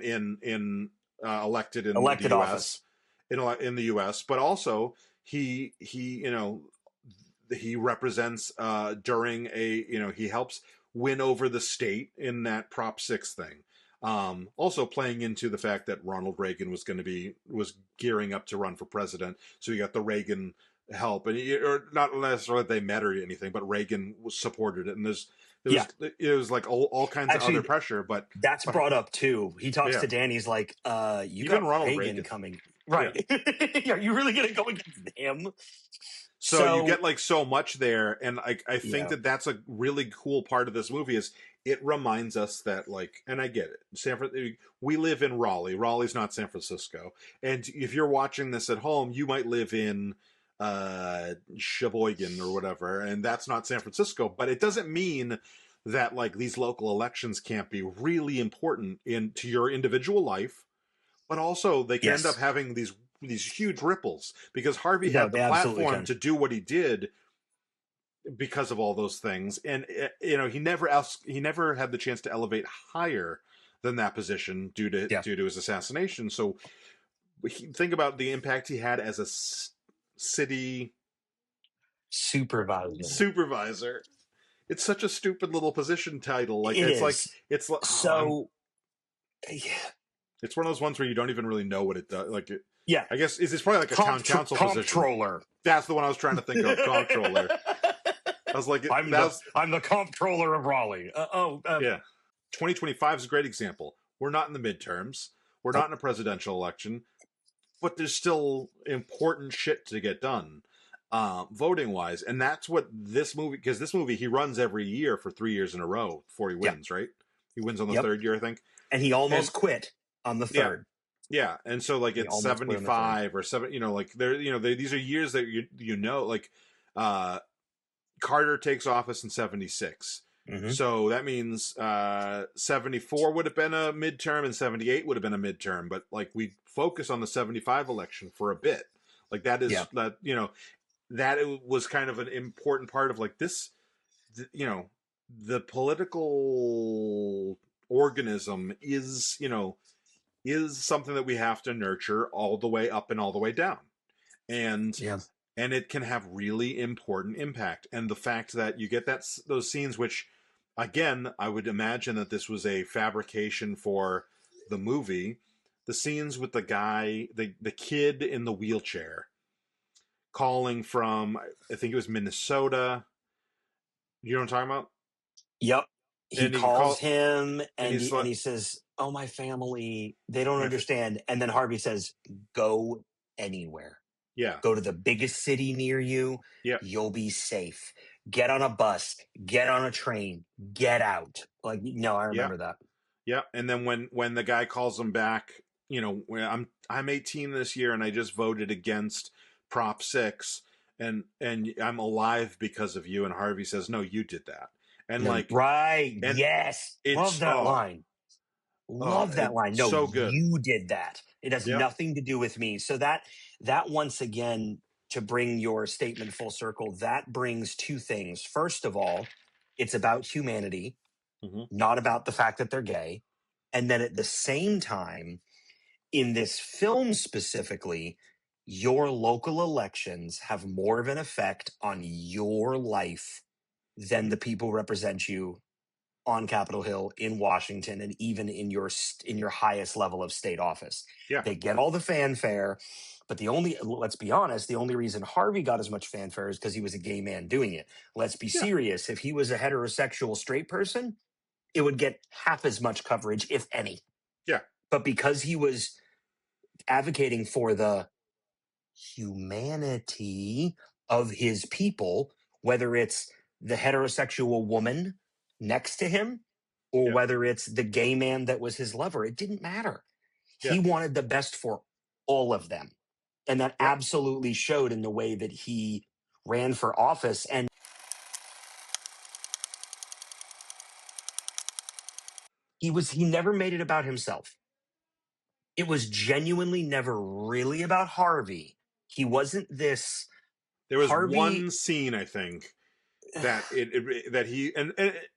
in elected in the Elected U.S. office. in the U.S., but also he represents during he helps win over the state in that Prop 6 thing. Also playing into the fact that Ronald Reagan was gearing up to run for president, so you got the Reagan help, and or not necessarily they met or anything, but Reagan supported it, and Yeah. it was like all kinds of other Actually, pressure, but that's brought up too. He talks yeah, to Danny's like, you even got Ronald Reagan Reagan, coming. yeah. Right. Are you really going to go against him? So you So, get like so much there, and I think yeah. that that's a really cool part of this movie is it reminds us that, like, and I get it, we live in Raleigh. Raleigh's not San Francisco, and if you're watching this at home, you might live in Sheboygan or whatever, and that's not San Francisco. But it doesn't mean that like these local elections can't be really important to your individual life, but also they can end up Yes. having these these huge ripples because Harvey No, had the they absolutely platform can. to do what he did because of all those things, and he never had the chance to elevate higher than that position due to his assassination. So think about the impact he had as a city supervisor. It's such a stupid little position title. Like it it's is. like it's so. It's one of those ones where you don't even really know what it does. Like, Yeah, I guess it's probably like a town council position. Comptroller. That's the one I was trying to think of. Comptroller. I was like, I'm the comptroller of Raleigh. Yeah. 2025 is a great example. We're not in the midterms. We're not in a presidential election, but there's still important shit to get done, voting wise, and that's what this movie. Because this movie, he runs every year for 3 years in a row before he wins. Right? He wins on the third year, I think, and he almost quit on the third. Yeah, and so like it's 75 or 7. Like these are years that like Carter takes office in 76. Mm-hmm. So that means 74 would have been a midterm and 78 would have been a midterm. But like we focus on the 75 election for a bit. Like that is that that was kind of an important part of like this. The political organism is something that we have to nurture all the way up and all the way down. And it can have really important impact. And the fact that you get those scenes, which again, I would imagine that this was a fabrication for the movie, the scenes with the guy, the kid in the wheelchair calling from, I think it was Minnesota. You know what I'm talking about? Yep. He calls him and he says, "Oh, my family, they don't understand." And then Harvey says, "Go anywhere. Yeah. Go to the biggest city near you. Yeah. You'll be safe. Get on a bus, get on a train, get out." Like, I remember that. Yeah. And then when the guy calls him back, I'm 18 this year and I just voted against Prop 6 and I'm alive because of you. And Harvey says, "No, you did that." And right. Yes. Love that line. Love that line. No, so good. You did that. It has nothing to do with me. So that once again, to bring your statement full circle, that brings two things. First of all, it's about humanity, not about the fact that they're gay. And then at the same time, in this film specifically, your local elections have more of an effect on your life than the people who represent you on Capitol Hill, in Washington, and even in your highest level of state office. Yeah. They get all the fanfare, but let's be honest, the only reason Harvey got as much fanfare is because he was a gay man doing it. Let's be serious. If he was a heterosexual straight person, it would get half as much coverage, if any. Yeah. But because he was advocating for the humanity of his people, whether it's the heterosexual woman next to him or whether it's the gay man that was his lover, it didn't matter. He wanted the best for all of them. And that absolutely showed in the way that he ran for office. And he never made it about himself. It was genuinely never really about Harvey. He wasn't this. There was one scene, I think, that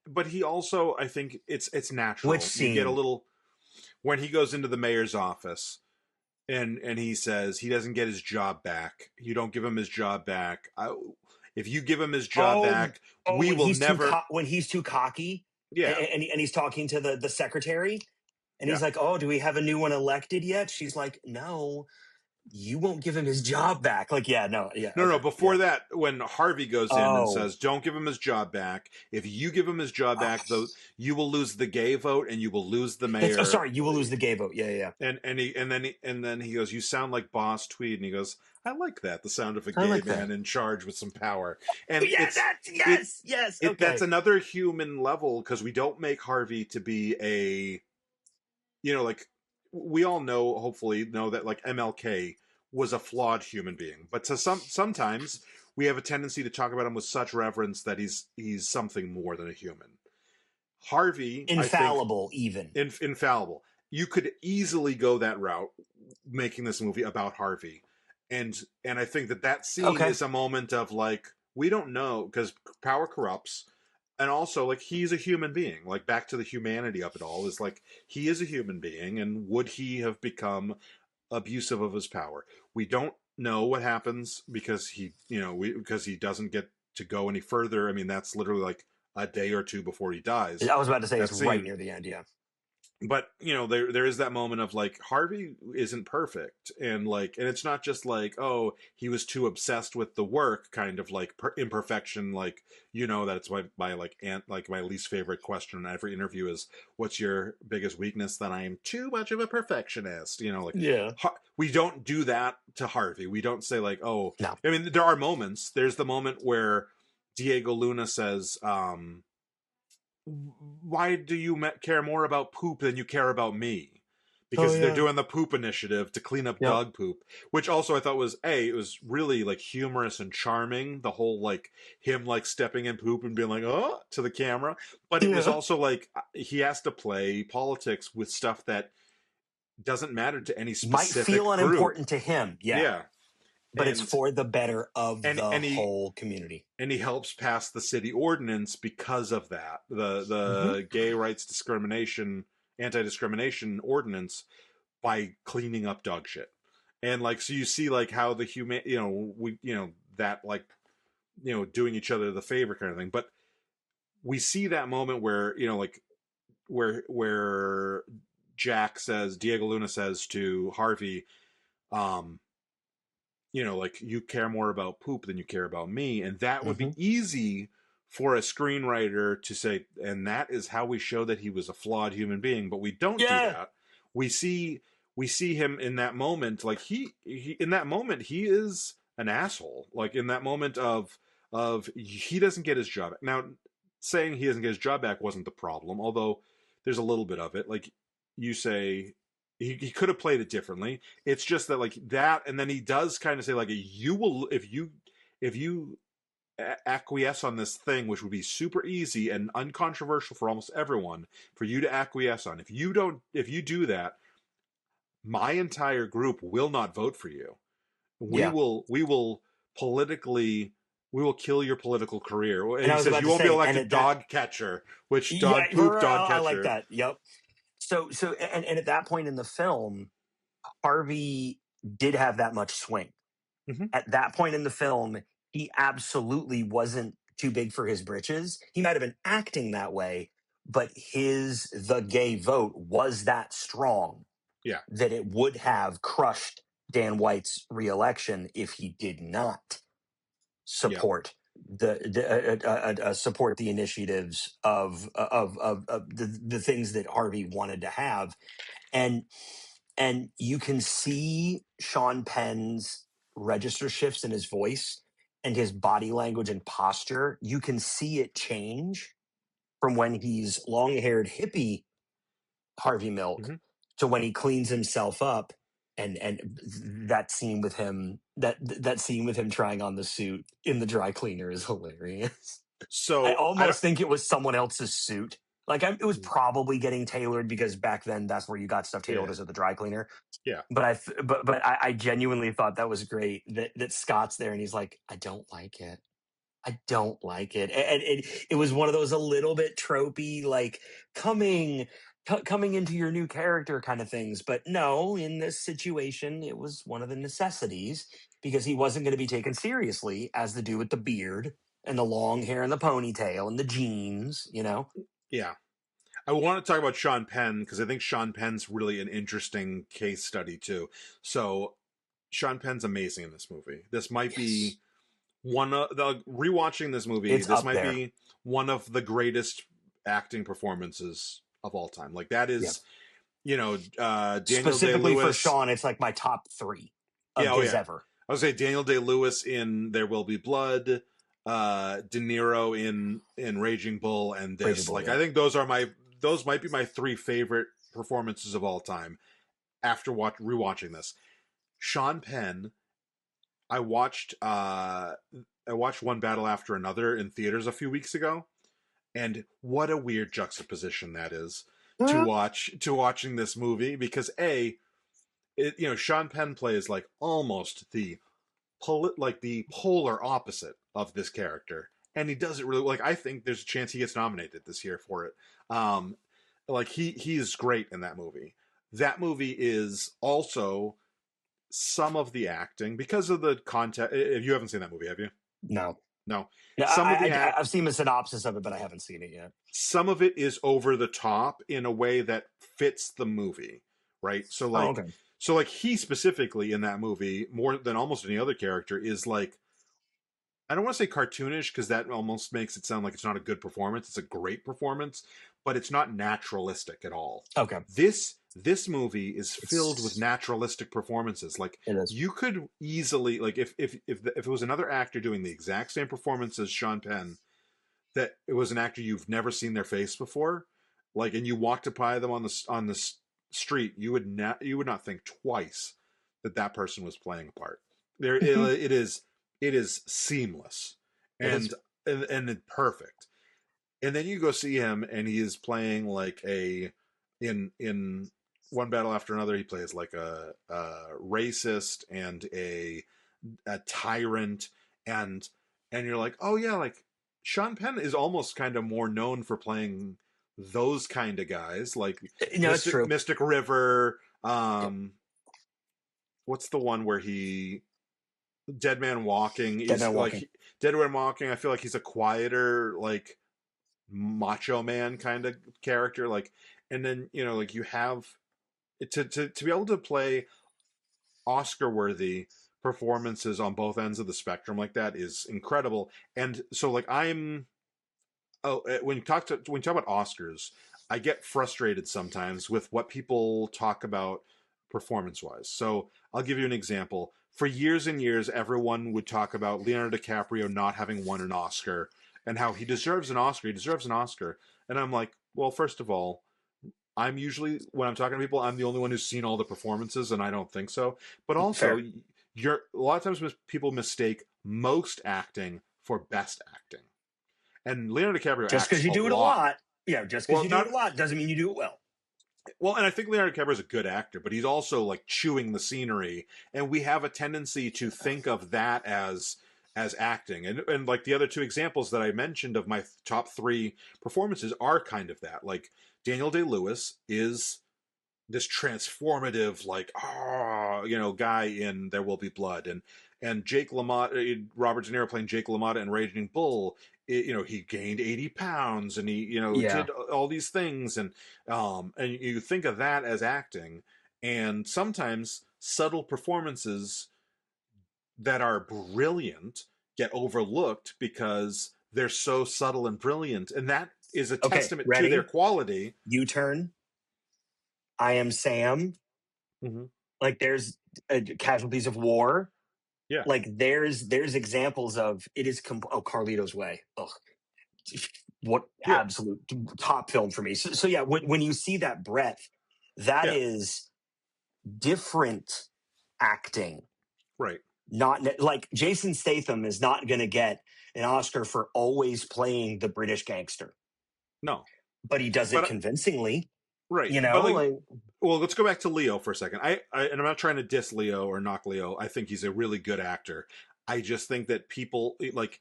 but he also, I think it's natural. Which scene? You get a little when he goes into the mayor's office and he says he doesn't get his job back. You don't give him his job back. If you give him his job back, we will never. When he's too cocky, and he's talking to the secretary, and he's like, "Oh, do we have a new one elected yet?" She's like, "No. You won't give him his job back." Like, No. Before that, when Harvey goes in and says, "Don't give him his job back. If you give him his job back, though, you will lose the gay vote and you will lose the mayor." You will lose the gay vote. Yeah. And then he goes, "You sound like Boss Tweed," and he goes, "I like that. The sound of a gay man in charge with some power." And yes. That's another human level because we don't make Harvey to be a, like. We all hopefully know that like MLK was a flawed human being, but sometimes we have a tendency to talk about him with such reverence that he's something more than a human. Harvey, infallible, I think, infallible. You could easily go that route making this movie about Harvey, and I think that scene Okay. is a moment of like, we don't know, because power corrupts, and also like he's a human being. Like, back to the humanity of it all is like, he is a human being, and would he have become abusive of his power? We don't know what happens, because because he doesn't get to go any further. I mean, that's literally like a day or two before he dies. I was about to say it's That right scene. near the end. Yeah. But there is that moment of like, Harvey isn't perfect, and like, and it's not just like, oh, he was too obsessed with the work, kind of like imperfection. Like, that it's my like my least favorite question in every interview is, what's your biggest weakness? That I am too much of a perfectionist. Like, Yeah. we don't do that to Harvey. We don't say like, oh, No. I mean, there are moments. There's the moment where Diego Luna says, why do you care more about poop than you care about me? Oh Because they're yeah. doing the poop initiative to clean up Yep. dog poop, which also I thought was it was really like humorous and charming. The whole like him like stepping in poop and being like, oh, to the camera. But it was Yeah. also like, he has to play politics with stuff that doesn't matter to any Might feel specific group. unimportant to him. Yeah. Yeah. But it's And for the better of and the and he whole community. and he helps pass the city ordinance because of that. Mm-hmm. The gay rights discrimination, anti-discrimination ordinance, by cleaning up dog shit. And like, so you see like how the human, that like, doing each other the favor kind of thing. But we see that moment where, like, where Diego Luna says to Harvey, um, like, you care more about poop than you care about me. And that would Mm-hmm. be easy for a screenwriter to say, and that is how we show that he was a flawed human being. But we don't do Yeah. that. We see him in that moment, like he in that moment he is an asshole. Like, in that moment of he doesn't get his job back. Now, saying he doesn't get his job back wasn't the problem, although there's a little bit of it. Like, you say, he could have played it differently. It's just that, like, that, and then he does kind of say like, you will, if you acquiesce on this thing, which would be super easy and uncontroversial for almost everyone, for you to acquiesce on. If you do that, my entire group will not vote for you. Yeah. We will politically, we will kill your political career. And And he I was says, about you to won't be say, elected and that, dog catcher, which yeah, dog poop dog I like catcher. that. Yep. So, and at that point in the film, Harvey did have that much swing. Mm-hmm. At that point in the film, he absolutely wasn't too big for his britches. He might have been acting that way, but the gay vote was that strong Yeah. that it would have crushed Dan White's reelection if he did not Yeah. support support the initiatives of the things that Harvey wanted to have. And you can see Sean Penn's register shifts in his voice and his body language and posture. You can see it change from when he's long-haired hippie Harvey Milk Mm-hmm. to when he cleans himself up. And that scene with him, that scene with him trying on the suit in the dry cleaner is hilarious. I So I don't. almost think it was someone else's suit. Like, it was probably getting tailored, because back then that's where you got stuff tailored, Yeah. as at the dry cleaner. Yeah. But I genuinely thought that was great that Scott's there and he's like, I don't like it. I don't like it. And it was one of those a little bit tropey, like, coming into your new character kind of things. But no, in this situation, it was one of the necessities, because he wasn't going to be taken seriously as the dude with the beard and the long hair and the ponytail and the jeans. Yeah. I want to talk about Sean Penn, because I think Sean Penn's really an interesting case study too. So Sean Penn's amazing in this movie. This might be Yes. one of the rewatching this movie. It's This up might there. be one of the greatest acting performances of all time. Like, that Yeah. is, Daniel Day Specifically for Lewis. Sean, it's like my top 3 of Yeah, oh his yeah. ever. I would say Daniel Day Lewis in There Will Be Blood, De Niro in Raging Bull, and Raging this. Bull, Like, yeah. I think those might be my 3 favorite performances of all time. After rewatching this, Sean Penn, I watched One Battle After Another in theaters a few weeks ago, and what a weird juxtaposition that is, to watching this movie, because Sean Penn plays like almost the polar opposite of this character, and he does it really like. I think there's a chance he gets nominated this year for it. Like he is great in that movie. That movie is also some of the acting because of the content. If you haven't seen that movie, have you? No. No. Yeah, Some of the I've seen the synopsis of it, but I haven't seen it yet. some of it is over the top in a way that fits the movie, right? Okay. So like he specifically in that movie, more than almost any other character, is like, I don't want to say cartoonish because that almost makes it sound like it's not a good performance. It's a great performance, but it's not naturalistic at all. Okay. This movie is filled with naturalistic performances. Like you could easily like if it was another actor doing the exact same performance as Sean Penn, that it was an actor you've never seen their face before, like, and you walked by them on the street, you would not think twice that person was playing a part. There, it is seamless and perfect. And then you go see him, and he is playing like in One Battle After Another. He plays like a racist and a tyrant, and you're like, oh yeah, like Sean Penn is almost kind of more known for playing those kind of guys, like Mystic River. What's the one where he Dead Man Walking? Dead Man Walking. I feel like he's a quieter, like macho man kind of character. Like, and then like you have to be able to play Oscar worthy performances on both ends of the spectrum like that is incredible. And so like when you talk about Oscars, I get frustrated sometimes with what people talk about performance wise. So I'll give you an example. For years and years, everyone would talk about Leonardo DiCaprio not having won an Oscar and how he deserves an Oscar. He deserves an Oscar. And I'm like, well, first of all, I'm usually, when I'm talking to people, I'm the only one who's seen all the performances, and I don't think so. But also, a lot of times people mistake most acting for best acting. And Leonardo DiCaprio just because you do it a lot. Yeah, just because you do it a lot doesn't mean you do it well. Well, and I think Leonardo DiCaprio is a good actor, but he's also like chewing the scenery, and we have a tendency to think of that as acting. And like the other two examples that I mentioned of my top three performances are kind of that. Like Daniel Day-Lewis is this transformative, like guy in There Will Be Blood, and Jake LaMotta, Robert De Niro playing Jake LaMotta in Raging Bull. He gained 80 pounds, and he did all these things, and you think of that as acting, and sometimes subtle performances that are brilliant get overlooked because they're so subtle and brilliant, and that is a testament to their quality. U-turn. I Am Sam. Mm-hmm. Like there's Casualties of War. Yeah. Like there's examples of it is Carlito's Way. Ugh. What absolute top film for me. So yeah, when you see that breadth, that is different acting. Right. Not like Jason Statham is not going to get an Oscar for always playing the British gangster. No. But he does it convincingly. Right. But well, let's go back to Leo for a second. And I'm not trying to diss Leo or knock Leo. I think he's a really good actor. I just think that people, like,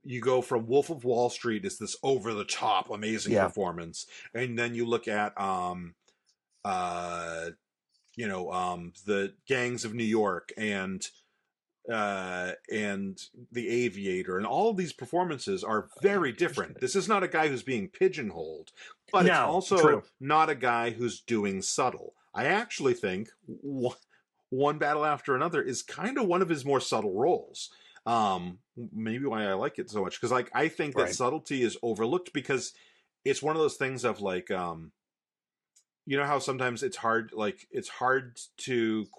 you go from Wolf of Wall Street is this over the top amazing performance, and then you look at the Gangs of New York and The Aviator, and all of these performances are very different. This is not a guy who's being pigeonholed, but it's also not a guy who's doing subtle. I actually think One Battle After Another is kind of one of his more subtle roles. Maybe why I like it so much, because like I think that subtlety is overlooked because it's one of those things of like you know how sometimes it's hard to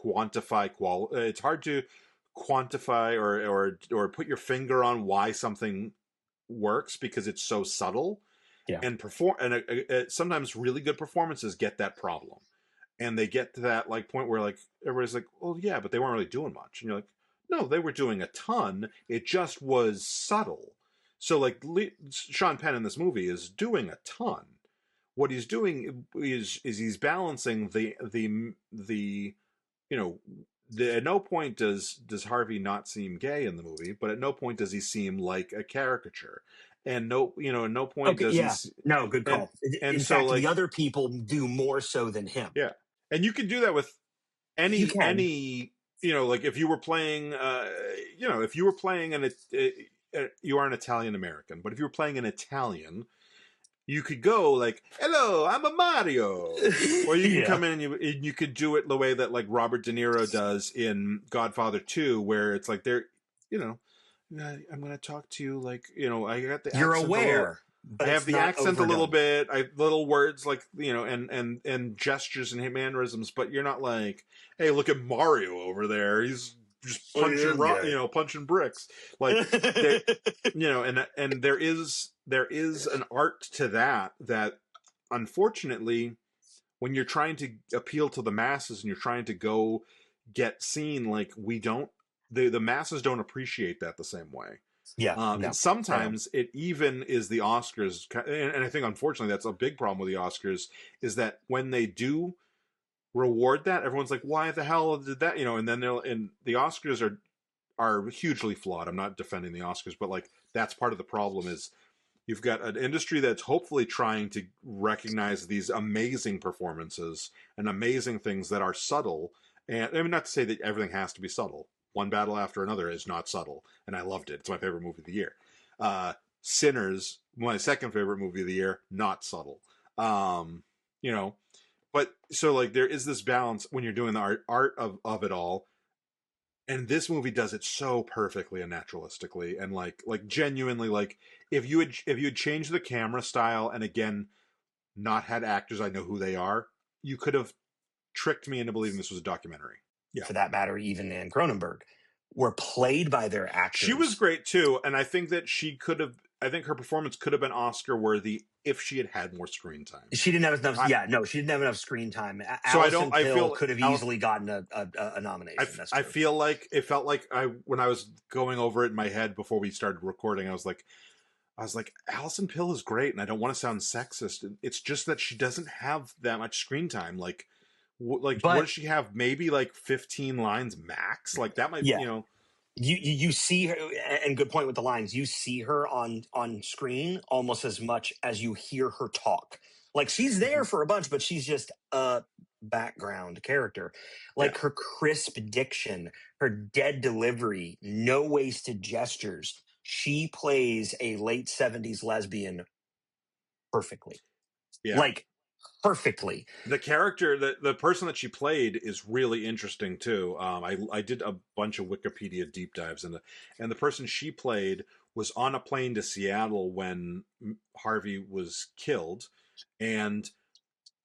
quantify it's hard to quantify or put your finger on why something works because it's so subtle. And sometimes really good performances get that problem, and they get to that like point where like everybody's like, well, yeah, but they weren't really doing much, and you're like, no, they were doing a ton. It just was subtle. So like Sean Penn in this movie is doing a ton. What he's doing is he's balancing the at no point does Harvey not seem gay in the movie, but at no point does he seem like a caricature, and at no point Okay, does he. yeah, no, good and call. and In so fact, the like other people do more so than him. yeah, and you can do that with You can. any like if you were playing if you were playing you are an Italian American, but if you were playing an Italian, you could go like, "Hello, I'm a Mario," or you can Yeah. come in and you could do it the way that like Robert De Niro does in Godfather 2, where it's like you know, I'm going to talk to you like I got the You're accent a little. aware, but I have it's the not accent a little overdone. bit. I little words like and gestures and mannerisms, but you're not like, hey, look at Mario over there. He's just Look punching at this punching bricks. Like there, guy. and there is an art to that unfortunately, when you're trying to appeal to the masses and you're trying to go get seen, like we don't the masses don't appreciate that the same way. Yeah, And no, I don't. sometimes it even is the Oscars, and I think unfortunately that's a big problem with the Oscars, is that when they do reward that, everyone's like, "Why the hell did that?" And then and the Oscars are hugely flawed. I'm not defending the Oscars, but like that's part of the problem is you've got an industry that's hopefully trying to recognize these amazing performances and amazing things that are subtle. And I mean, not to say that everything has to be subtle. One Battle After Another is not subtle, and I loved it. It's my favorite movie of the year. Sinners, my second favorite movie of the year, not subtle. Um, you know, but so like there is this balance when you're doing the art of it all, and this movie does it so perfectly and naturalistically, and like genuinely, like if you had changed the camera style and again not had actors I know who they are, you could have tricked me into believing this was a documentary. Yeah, For that matter, even Anne Cronenberg, were played by their she was actors. great too, and I think that she could have. I think her performance could have been Oscar worthy if she had had more screen time. She didn't have enough. I, Yeah, no, she didn't have enough screen time. so I don't. Allison I Pill feel could have Alice. easily gotten a nomination. That's I true. feel like it felt like when I was going over it in my head before we started recording, I was like, Allison Pill is great, and I don't want to sound sexist. It's just that she doesn't have that much screen time. Like what But does she have? Maybe like 15 lines max. Like that might, yeah, you see her, and good point with the lines. You see her on screen almost as much as you hear her talk. Like she's there for a bunch, but she's just a background character. yeah, Like her crisp diction, her dead delivery, no wasted gestures. She plays a late 70s lesbian perfectly. yeah. Like perfectly. The character, the person that she played, is really interesting too. I did a bunch of Wikipedia deep dives into, and the person she played was on a plane to Seattle when Harvey was killed, and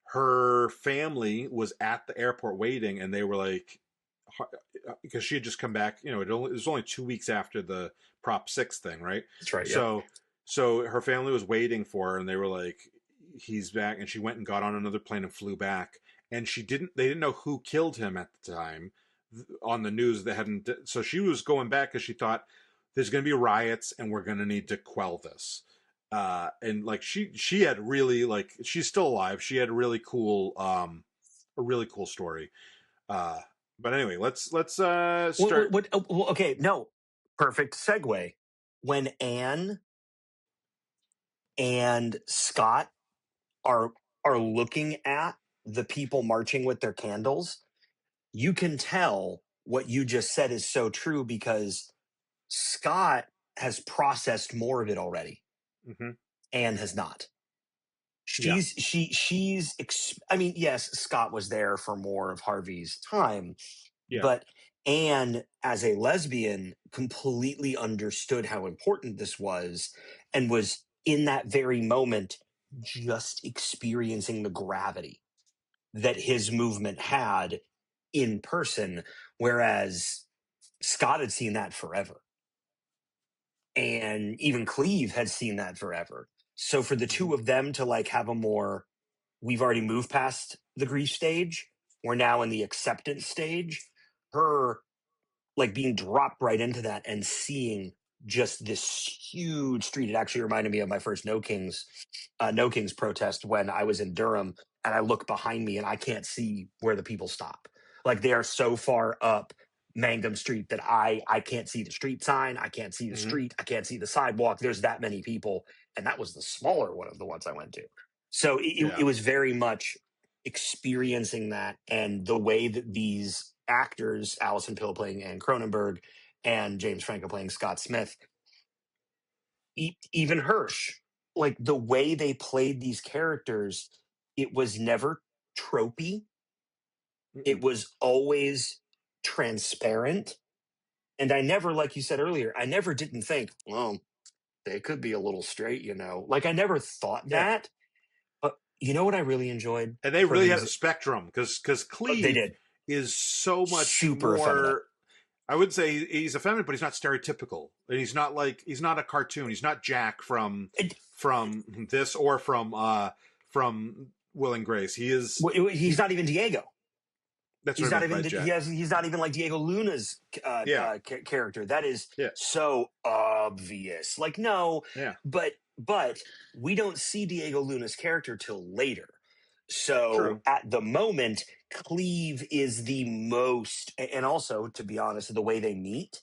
her family was at the airport waiting, and they were like, because she had just come back. It was only 2 weeks after the Prop 6 thing, right? That's right. Yep. So her family was waiting for her, and they were like, "He's back," and she went and got on another plane and flew back. And they didn't know who killed him at the time. On the news, they hadn't. So she was going back because she thought there's going to be riots, and we're going to need to quell this. And like she had really like she's still alive. She had a really cool story. But anyway, let's start. Okay, no, perfect segue. When Anne and Scott are are looking at the people marching with their candles, you can tell what you just said is so true because Scott has processed more of it already. Mhm. Anne has not. Yeah, I mean, yes, Scott was there for more of Harvey's time, yeah, but Anne, as a lesbian, completely understood how important this was and was in that very moment just experiencing the gravity that his movement had in person, whereas Scott had seen that forever. And even Cleve had seen that forever. So for the mhm. two of them to like have a more, we've already moved past the grief stage, we're now in the acceptance stage, her like being dropped right into that and seeing just this huge street. It actually reminded me of my first No Kings protest when I was in Durham and I look behind me and I can't see where the people stop. Like they are so far up Mangum Street that I can't see the street sign, I can't see the Mm-hmm. street, I can't see the sidewalk. There's that many people, and that was the smaller one of the ones I went to. So it was very much experiencing that, and the way that these actors, Alison Pill playing Anne Cronenberg and James Franco playing Scott Smith, even Hirsch, like the way they played these characters, it was never tropey. It was always transparent. And I never, like you said earlier, I never didn't think, well, they could be a little straight, you know. Like I never thought Yeah. that. But you know what I really enjoyed? And they really had a spectrum because They Cleve did. is so much Super more. effeminate. I wouldn't say he's effeminate, but he's not stereotypical, and he's not a cartoon. He's not Jack from this or from Will and Grace. He is. He's not even Diego. That's he's what not even. He's not even like Diego Luna's character. That is so obvious. Like no, but we don't see Diego Luna's character till later. So True. At the moment, Cleve is the most, and also to be honest, the way they meet,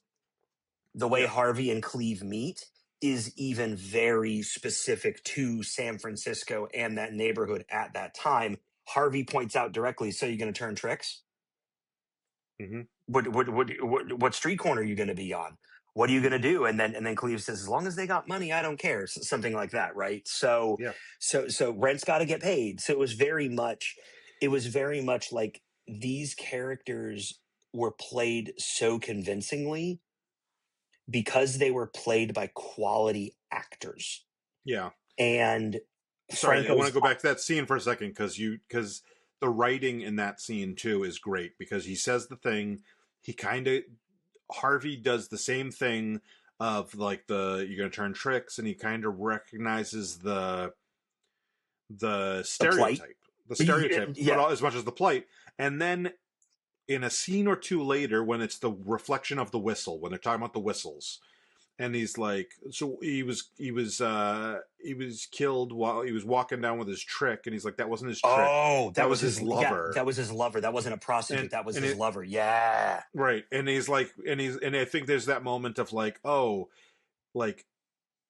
the way Harvey and Cleve meet is even very specific to San Francisco and that neighborhood at that time. Harvey points out directly, so you're going to turn tricks? Mm-hmm. What street corner are you going to be on? What are you going to do? And then Cleve says, as long as they got money, I don't care. Something like that, right? So rent's got to get paid. So it was very much like these characters were played so convincingly because they were played by quality actors. Yeah. And sorry, I want to go back to that scene for a second because the writing in that scene too is great because he says the thing, Harvey does the same thing of like you're gonna turn tricks, and he kind of recognizes the stereotype, but as much as the plight. And then in a scene or two later, when it's the reflection of the whistle, when they're talking about the whistles, and he's like, so he was killed while he was walking down with his trick, and he's like, that wasn't his trick. Oh, that was his lover. Yeah, that was his lover. That wasn't a prostitute. That was his lover. Yeah. Right. And he's like, and I think there's that moment of like, oh, like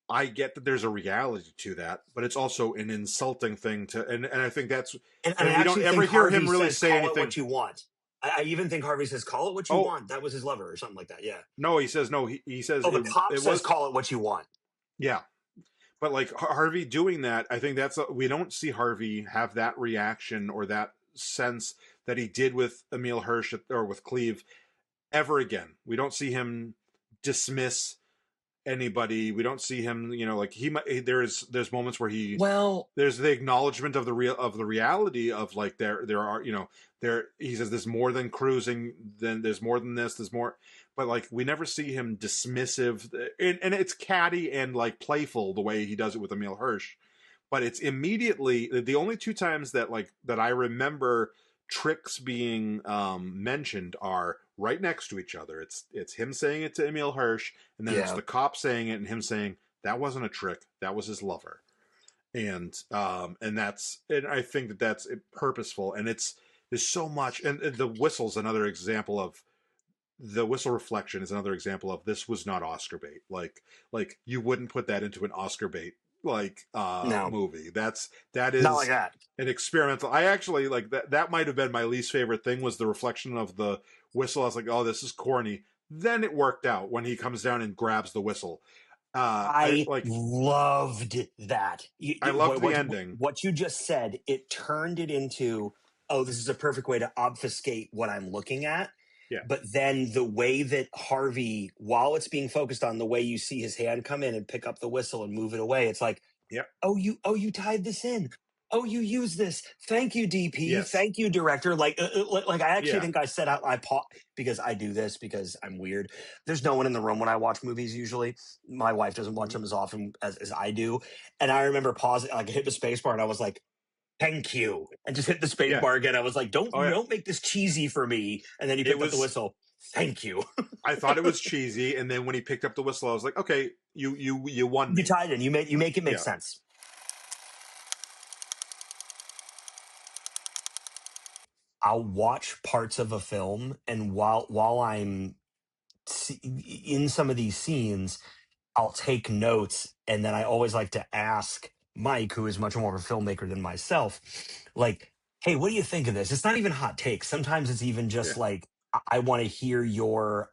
I get that there's a reality to that, but it's also an insulting thing to, and I think that's, and we don't ever hear him really say anything. Call it what you want. I even think Harvey says, call it what you want. That was his lover or something like that. Yeah. No, he says, no, he says, the cop says, call it what you want. Yeah. But like Harvey doing that, I think we don't see Harvey have that reaction or that sense that he did with Emile Hirsch or with Cleve ever again. We don't see him dismiss anybody. We don't see him, like there's moments where there's the acknowledgement of the reality of like there are, he says there's more than cruising, then there's more than this, there's more, but like we never see him dismissive, and it's catty and like playful the way he does it with Emile Hirsch. But it's immediately the only two times that I remember tricks being mentioned are right next to each other. It's him saying it to Emile Hirsch, and then it's the cop saying it and him saying that wasn't a trick, that was his lover. And I think that's purposeful, and there's so much, and the whistle's another example of the whistle reflection is another example of this was not Oscar bait. Like you wouldn't put that into an Oscar bait movie. That is not like that. An experimental. I actually like that might have been my least favorite thing was the reflection of the whistle. I was like, oh, this is corny. Then it worked out when he comes down and grabs the whistle. I loved that. I loved the ending. What you just said, it turned it into, oh, this is a perfect way to obfuscate what I'm looking at. Yeah. But then the way that Harvey, while it's being focused on, the way you see his hand come in and pick up the whistle and move it away, it's like, oh, you tied this in. Oh, you use this. Thank you, DP. Yes. Thank you, director. Like I actually think I said I pause because I do this because I'm weird. There's no one in the room when I watch movies usually. My wife doesn't watch them as often as I do. And I remember pausing, like I hit the space bar and I was like, thank you. And just hit the space bar again. I was like, don't make this cheesy for me. And then you picked up the whistle. Thank you. I thought it was cheesy. And then when he picked up the whistle, I was like, okay, you won me. You tied in. You make it make sense. I'll watch parts of a film, and while I'm in some of these scenes, I'll take notes, and then I always like to ask Mike, who is much more of a filmmaker than myself, like, "Hey, what do you think of this?" It's not even hot takes. Sometimes it's even Yeah. just like, I want to hear your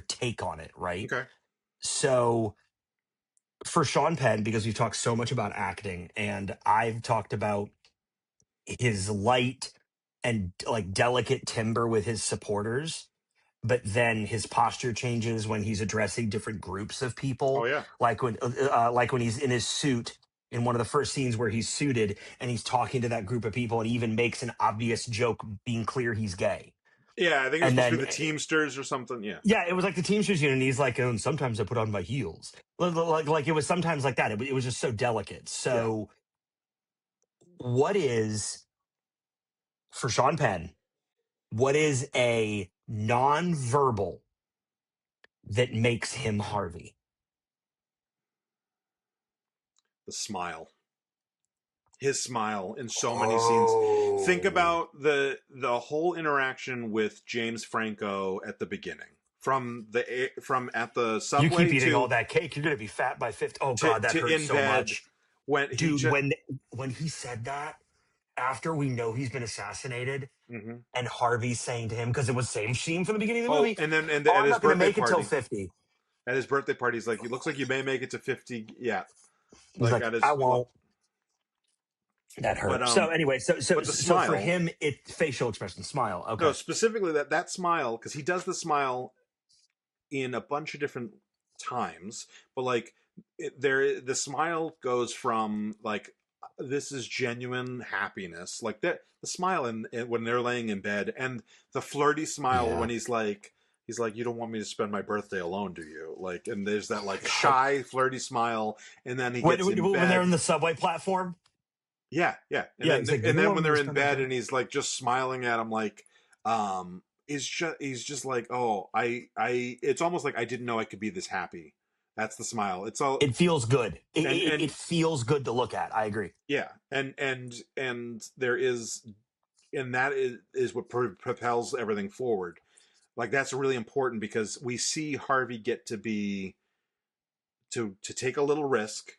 take on it, right? Okay. So for Sean Penn, because we've talked so much about acting, and I've talked about his light and like delicate timber with his supporters, but then his posture changes when he's addressing different groups of Oh people, yeah. like when he's in his suit in one of the first scenes where he's suited and he's talking to that group of people and even makes an obvious joke being clear he's gay. Yeah, I think it was And supposed to then be the Teamsters or something. Yeah. yeah, it was like the Teamsters union. He's like, "Oh, and sometimes I put on my heels." Like it was sometimes like that. It was just so delicate. Yeah. So what is, for Sean Penn, what is a non-verbal that makes him Harvey? The smile. His smile in so many scenes. Think Oh, about the whole interaction with James Franco at the beginning, from at the you keep subway eating all that cake, you're gonna be fat by 50. Oh God, that to hurts in so bed much, when he dude. just. When he said that after we know he's been assassinated, Mhm. and Harvey's saying to him, because it was same scene from the beginning of the Oh, movie, and then "Oh, at I'm his not gonna birthday make it till party, 50." he's like, "It looks like you may make it to 50." Yeah, He's like like, at "I his. won't." That But hurt. So anyway, but the so for smile. him, it facial expression, smile. No, Okay, specifically that smile, because he does the smile in a bunch of different times, but like the smile goes from like this is genuine happiness, like that the smile when they're laying in bed, and the flirty smile when yeah. he's like, you don't want me to spend my birthday alone, do you? Like, and there's that like God. shy flirty smile, and then he When, gets in when they're in bed. the subway platform, Yeah, yeah, he's like, "You and don't then want when me to they're in spend my bed birthday." and he's like just smiling at him, like, he's just like, oh, it's almost like I didn't know I could be this happy. That's the smile. It's all It feels good. It and feels good to look at. I agree. yeah, and there is, and that is what propels everything forward. Like that's really important because we see Harvey get to be to take a little risk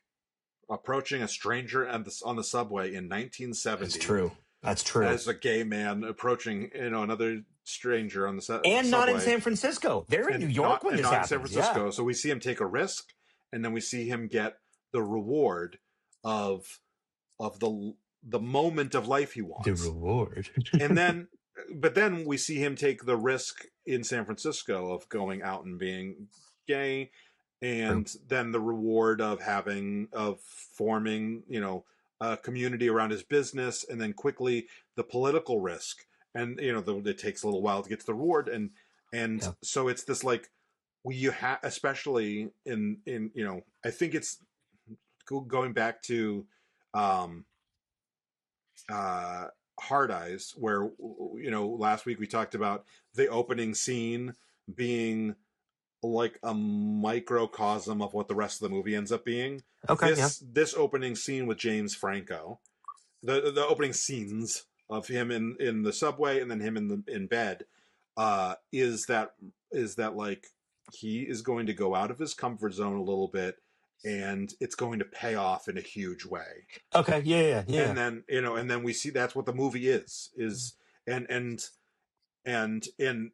approaching a stranger on the subway in That's 1970 true. That's true. as a gay man approaching another stranger on the And not in subway, San Francisco. They're in New York when and this not in San happens. Yeah. Francisco. So we see him take a risk, and then we see him get the reward of the moment of life he The wants, reward. and then. But then we see him take the risk in San Francisco of going out and being gay, True. and then the reward of forming a community around his business, and then quickly the political risk, and it takes a little while to get to the reward, and Yeah. so it's this like you have, especially in I think it's going back to um uh Hard Eyes, where last week we talked about the opening scene being like a microcosm of what the rest of the movie ends up being. Okay. Yeah. This opening scene with James Franco, the opening scenes of him in the subway and then him in bed, is that like he is going to go out of his comfort zone a little bit, and it's going to pay off in a huge way. Okay. Yeah. Yeah. Yeah. And then we see that's what the movie is and and and and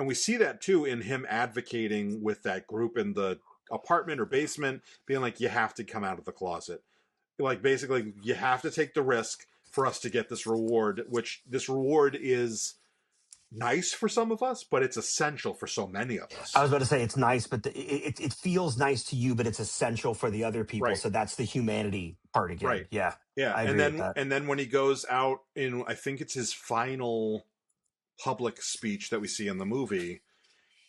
we see that too in him advocating with that group in the apartment or basement, being like, you have to come out of the closet, like basically you have to take the risk for us to get this reward, which this reward is nice for some of us, but it's essential for so many of I us. was about to say it's nice, but it feels nice to you, but it's essential for the other people. Right. So that's the humanity part Right. again. Yeah. Yeah. I and agree with then that. and then when he goes out in, I think it's his final public speech that we see in the movie,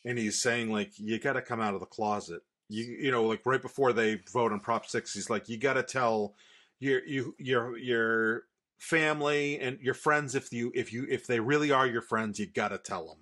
and he's saying like, you got to come out of the closet. Like right before they vote on Prop 6, he's like, you got to tell your family and your friends, if they really are your friends, you got to tell them.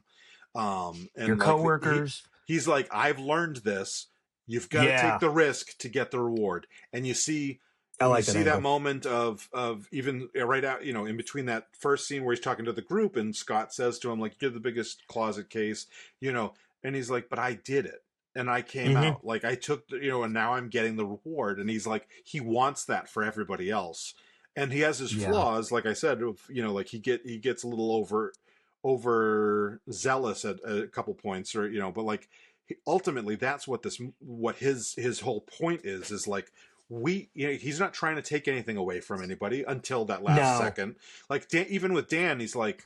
Your And like coworkers. he's like, I've learned this. You've got to take Yeah. the risk to get the reward. And you see I you like that see that angle. moment of even right out, in between that first scene where he's talking to the group and Scott says to him, like, you're the biggest closet case, and he's like, but I did it. And I came Mm-hmm. out, like, I took and now I'm getting the reward. And he's like, he wants that for everybody else. And he has his Yeah. flaws, like I said, like he gets a little over zealous at a couple points, or but like ultimately that's what his whole point is like, he's not trying to take anything away from anybody until that last No. second. Like even with Dan, he's like,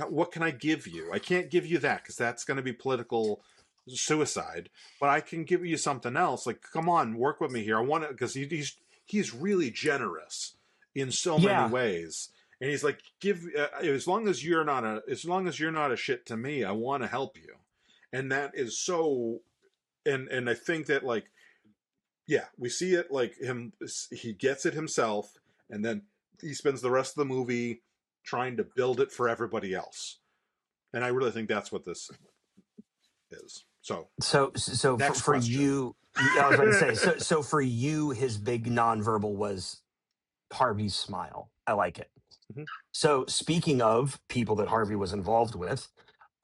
what can I give you? I can't give you that because that's going to be political suicide, but I can give you something else. Like, come on, work with me here. I want to, because he's really generous in so many Yeah. ways. And he's like, give as long as you're not a shit to me, I want to help you. And that is so. And I think that, like, yeah, we see it, like, he gets it himself, and then he spends the rest of the movie trying to build it for everybody else. And I really think that's what this is. So next For question. you, I was about to say, so for you, his big nonverbal was Harvey's smile. I like it. Mhm. So speaking of people that Harvey was involved with,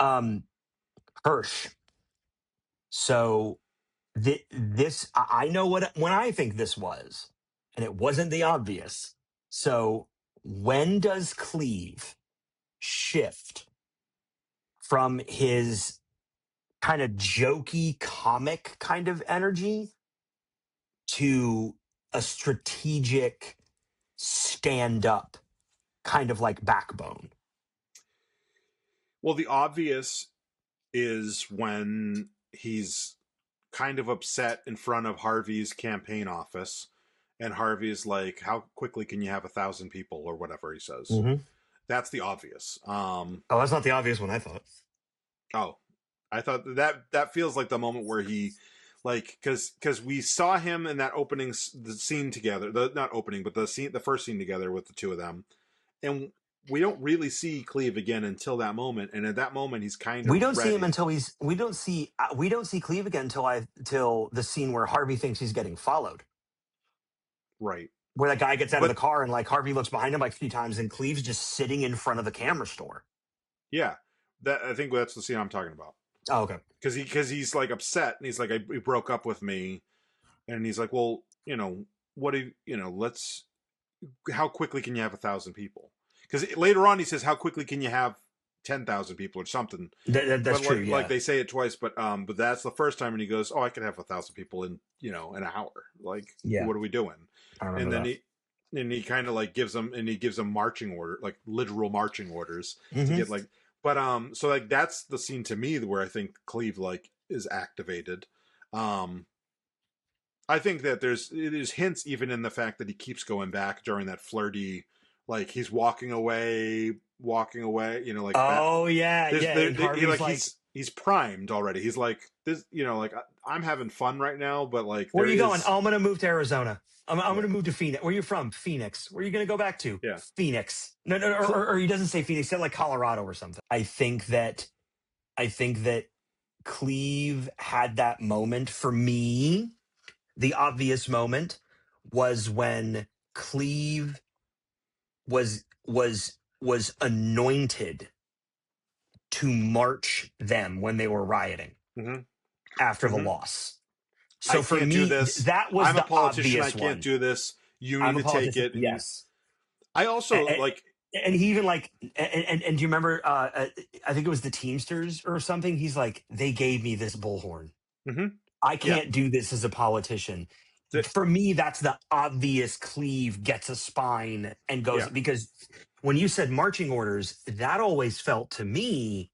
um, Hirsch. So this, I know what when I think this was, and it wasn't the obvious. So when does Cleve shift from his kind of jokey comic kind of energy to a strategic stand up kind of like backbone? Well, the obvious is when he's kind of upset in front of Harvey's campaign office, and Harvey's like, "How quickly can you have 1,000 people?" or whatever he says. Mm-hmm. That's the obvious. Oh, that's not the obvious one, I thought. Oh, I thought that feels like the moment where he, like, because we saw him in that the scene together, the not opening, but the first scene together with the two of them, and we don't really see Cleve again until that moment, and at that moment he's kind We of don't see him ready. until we don't see Cleve again until the scene where Harvey thinks he's getting followed. Right. Where that guy gets out of the But car and like Harvey looks behind him like 3 times and Cleve's just sitting in front of the camera store. yeah, that I think that's the scene I'm talking about. Oh, okay. Because he's like upset, and he's like, he broke up with me, and he's like, well, what do let's, how quickly can you have 1,000 people? Because later on he says, how quickly can you have 10,000 people or something? That's But true. like Yeah. they say it twice, but that's the first time, and he goes, oh, I could have 1,000 people in an hour. Like, Yeah. what are we doing? I And remember then that. he kind of like gives them marching order, like literal marching orders to Mm-hmm. get like. But so like that's the scene to me where I think Cleve like is activated. Um, I think that there's hints even in the fact that he keeps going back during that flirty, like he's walking away, like that. Oh yeah, There's yeah. And he Harvey's like like, he's primed already. He's like this, like I'm having fun right now, but like "Where there are you going?" is "Oh, I'm going to move to Arizona. I'm going yeah to move to Phoenix." "Where are you from?" "Phoenix." "Where are you going to go back to?" yeah "Phoenix." No, no, or he doesn't say Phoenix. He said like Colorado or something. I think that Cleve had that moment for me. The obvious moment was when Cleve was anointed to march them when they were rioting hmm after the hmm loss. I So for can't do me, this. that was I'm a the politician. I obvious can't one. do this. You need I'm a to take politician. it. Yes. I also And, like. and he even like, and do you remember? I think it was the Teamsters or something. He's like, they gave me this bullhorn. hmm I Yeah. can't do this as a politician. Th- For me, that's the obvious Cleve gets a spine and goes, yeah. because when you said marching orders, that always felt to me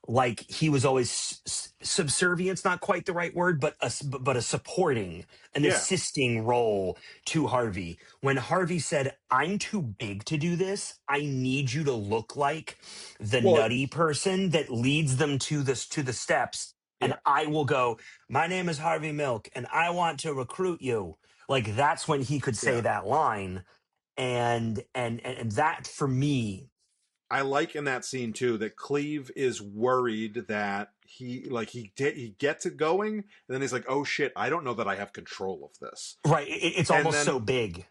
like he was always subservient's not quite the right word, but a supporting, an Yeah. assisting role to Harvey. When Harvey said, "I'm too big to do this. I need you to look like the Well. nutty person that leads them to the steps, and Yeah. I will go, 'My name is Harvey Milk and I want to recruit you.'" Like that's when he could say Yeah. that line. And that for me I like in that scene too that Cleve is worried that he gets it going, and then he's like, "Oh shit, I don't know that I have control of this." Right. It's And almost then so big.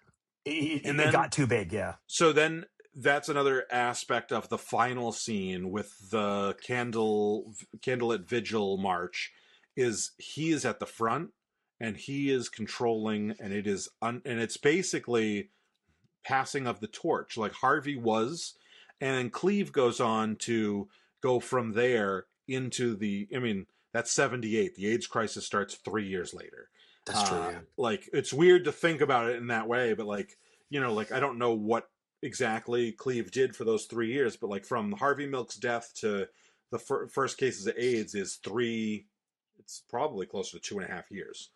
and It then got too big. Yeah. so then that's another aspect of the final scene with the candlelit vigil march is he is at the front and he is controlling, and and it's basically passing of the torch like Harvey was, and then Cleve goes on to go from there into that's 78. The AIDS crisis starts 3 years later. That's true. Yeah. Like it's weird to think about it in that way, but like, like I don't know what exactly Cleve did for those 3 years, but like from Harvey Milk's death to the first cases of AIDS is it's probably closer to 2.5 years.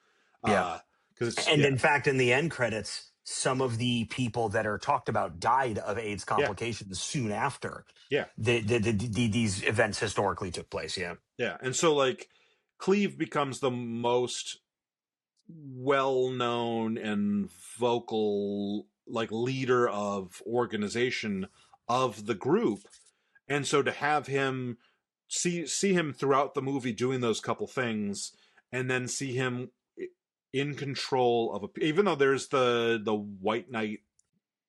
Yeah. Because it's, And in fact, in the end credits, some of the people that are talked about died of AIDS yeah, complications soon after yeah, these events historically took place. Yeah. yeah. And so like Cleve becomes the most well-known and vocal like leader of organization of the group, and so to have him see him throughout the movie doing those couple things, and then see him in control of even though there's the white knight,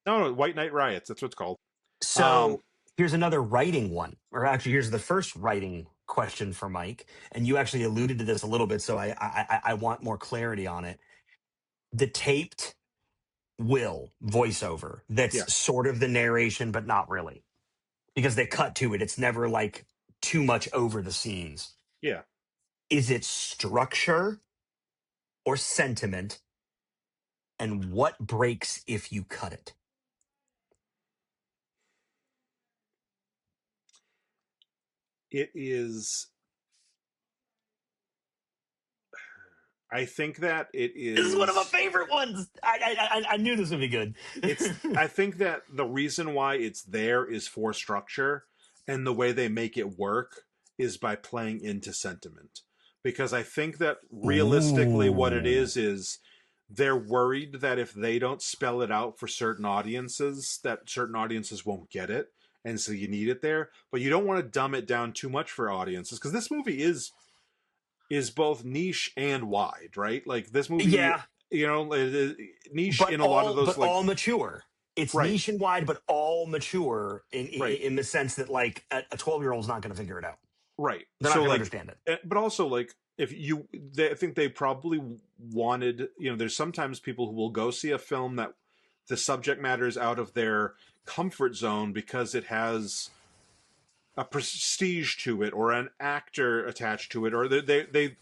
no, white knight riots, that's what it's called. So here's another writing one, or actually, here's the first writing question for Mike, and you actually alluded to this a little bit, so I want more clarity on it. The taped will voiceover Yeah, that's sort of the narration, but not really, because they cut to it. It's never like too much over the scenes. yeah. Is it structure or sentiment? And what breaks if you cut it? It is. I think that it This is one of my is. favorite ones. I knew this would be good. I think that the reason why it's there is for structure, and the way they make it work is by playing into sentiment. Because I think that realistically, what it Ooh. is they're worried that if they don't spell it out for certain audiences, that certain audiences won't get it, and so you need it there. But you don't want to dumb it down too much for audiences, because this movie is both niche and wide, right? Like this movie, Yeah, niche in a lot of those, but like, all mature. It's right, niche and wide, but all mature right, in the sense that like a 12-year-old is not going to figure it out. right. They're not So going to like, understand it. but also like I think they probably wanted, there's sometimes people who will go see a film that the subject matter is out of their comfort zone because it has a prestige to it or an actor attached to it, or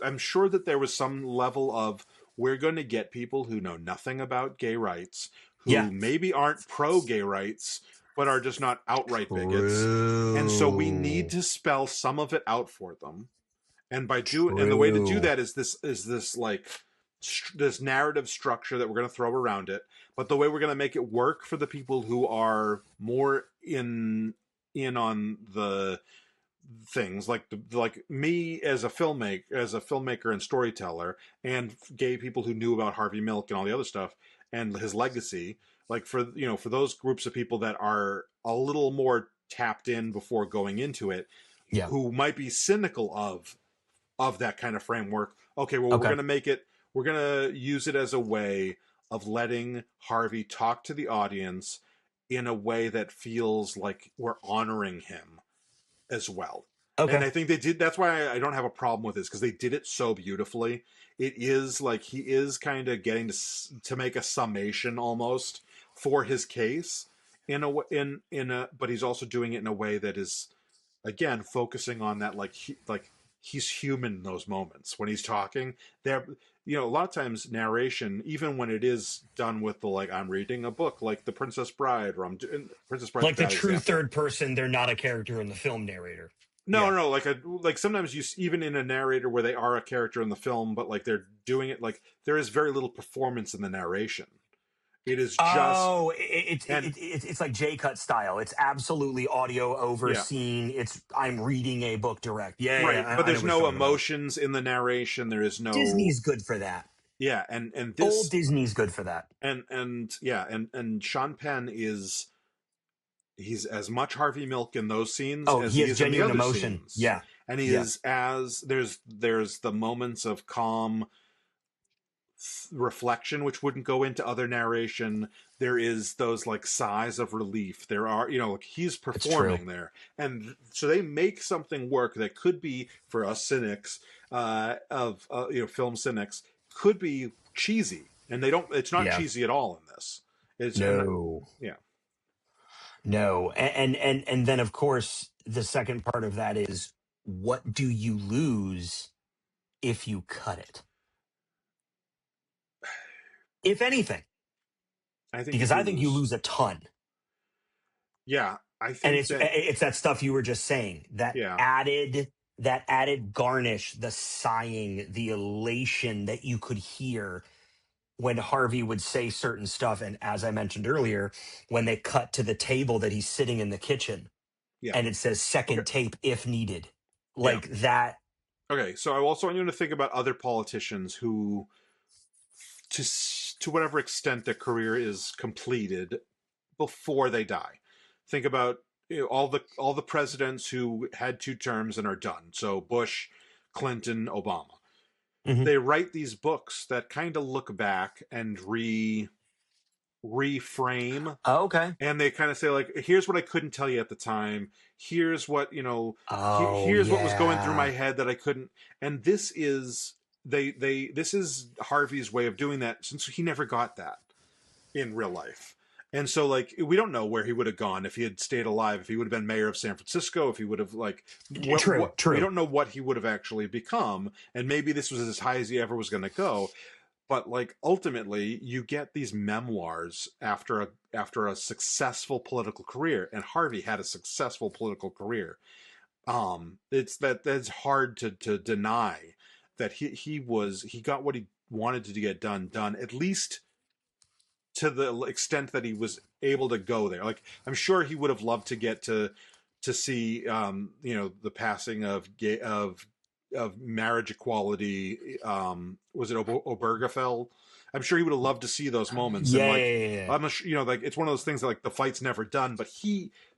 I'm sure that there was some level of, we're going to get people who know nothing about gay rights, Yeah. who maybe aren't pro gay rights but are just not outright bigots, and so we need True. to spell some of it out for them. And and the way to do True. that is this like this narrative structure that we're going to throw around it, but the way we're going to make it work for the people who are more in on the things, like me as a filmmaker and storyteller, and gay people who knew about Harvey Milk and all the other stuff and his legacy, like for those groups of people that are a little more tapped in before going into it, Yeah. who might be cynical of that kind of framework. Okay, well, Okay. we're going to use it as a way of letting Harvey talk to the audience in a way that feels like we're honoring him as well. And Okay. I think they did. That's why I don't have a problem with this, because they did it so beautifully. It is like he is kind of getting to make a summation almost for his case in a but he's also doing it in a way that is, again, focusing on that, like he's human in those moments when he's talking. There, a lot of times narration, even when it is done with the, like, I'm reading a book like The Princess Bride, or I'm doing Princess Bride's a Like the bad true example. third person, they're not a character in the film narrator. No, Yeah. no, like sometimes even in a narrator where they are a character in the film, but like they're doing it, like there is very little performance in the narration. It is just, Oh, and it's like J cut style. It's absolutely audio over yeah, scene. It's I'm reading a book direct. Yeah, yeah, right. yeah. But I know there's what you're no talking about. emotions in the narration. There is no, Disney's good for that. yeah, and Old this Disney's good for that. and yeah, and Sean Penn is he's as much Harvey Milk in those scenes Oh, as he he has is in the genuine other emotion. scenes. Yeah. And he Yeah. is as there's the moments of calm reflection which wouldn't go into other narration. There is those like sighs of relief. There are, like he's It's true. performing there, and so they make something work that could be, for us cynics of film cynics, could be cheesy, and they don't. It's not Yeah. cheesy at all in this. It's No. yeah. No. And then of course the second part of that is, what do you lose if you cut it? If anything. I think you Because I think you lose. lose a ton. Yeah, I And think that. it's that stuff you were just saying, Yeah, that added garnish, the sighing, the elation that you could hear when Harvey would say certain stuff. And as I mentioned earlier, when they cut to the table that he's sitting in the kitchen yeah. and it says Okay, second tape if needed, yeah. like that. Okay, so I also want you to think about other politicians who, to whatever extent their career is completed before they die. Think about all the presidents who had 2 terms and are done. So Bush, Clinton, Obama. Mhm. They write these books that kind of look back and reframe, Oh, okay. and they kind of say like, here's what I couldn't tell you at the time. Here's what Oh, here's what was going through my yeah. head that I couldn't. And this is this is Harvey's way of doing that, since he never got that in real life. And so like we don't know where he would have gone if he had stayed alive, if he would have been mayor of San Francisco, if he would have like True, what we true. don't know what he would have actually become, and maybe this was as high as he ever was going to go. But like ultimately you get these memoirs after a successful political career, and Harvey had a successful political career. That's hard to deny that he got what he wanted to get done, at least to the extent that he was able to go there. Like I'm sure he would have loved to get to see the passing of marriage equality. Was it Obergefell? I'm sure he would have loved to see those moments. And Yeah, like yeah, yeah, I'm not sure, like it's one of those things that like the fight's never done, but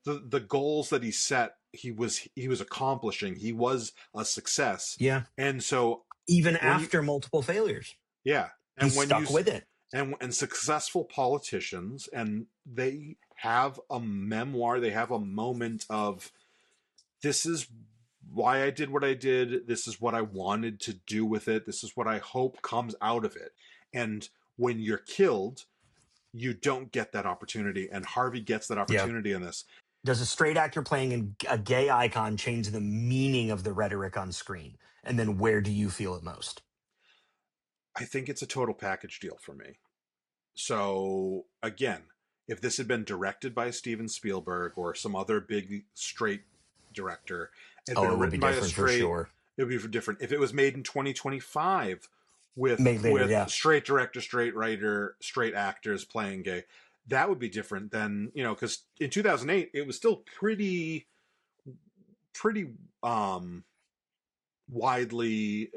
the goals that he set, he was accomplishing. He was a success. yeah. And so Even when you after multiple failures, yeah, he and when you stuck with it. and successful politicians, and they have a memoir, they have a moment of, this is why I did what I did, this is what I wanted to do with it, this is what I hope comes out of it. And when you're killed, you don't get that opportunity, and Harvey gets that Yeah. opportunity in this. Does a straight actor playing a gay icon change the meaning of the rhetoric on screen? And then where do you feel it most? I think it's a total package deal for me. So again, if this had been directed by Steven Spielberg or some other big straight director, had Oh, been it would be written by a different for straight, sure. it would be different. If it was made in 2025 with Made later, yeah. straight director, straight writer, straight actors playing gay, that would be different than, because in 2008 it was still pretty widely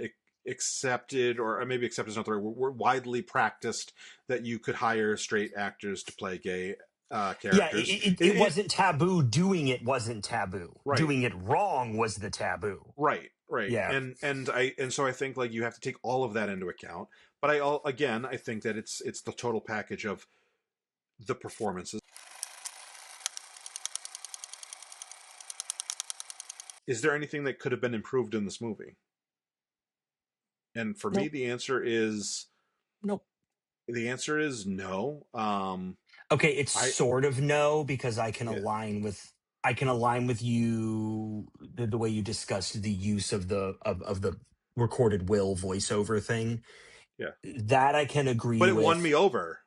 accepted, or maybe accepted is not the right word, widely practiced, that you could hire straight actors to play gay Yeah, characters. it wasn't taboo. Doing it wasn't taboo. Right, Doing it wrong was the taboo. right, Yeah. and so I think like you have to take all of that into account. But I think that it's the total package of the performances. Is there anything that could have been improved in this movie? And for me, Nope. the answer is Nope. no. Okay, it's I sort of no, because Yeah, I can align with you, the way you discussed the use of the recorded will voiceover thing. yeah. That I can But agree it won with. me over.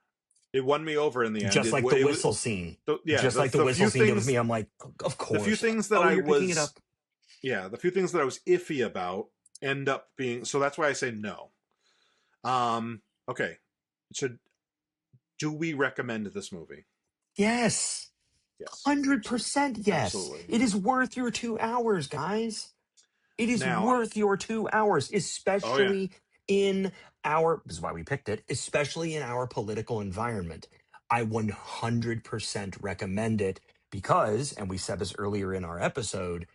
It won me over in the end. Just like the whistle scene. Yeah, Just like the the whistle few scene did with things me. I'm like, of the few course. things that Oh, I you're picking it was up. yeah, the few things that I was iffy about end up being, so that's why I say no. Okay. So do we recommend this movie? Yes. Yes. 100% yes. Absolutely. It is worth your 2 hours, guys. It is Now, worth your 2 hours, oh yeah. especially this is why we picked it, especially in our political environment. I 100% recommend it because, and we said this earlier in our episode,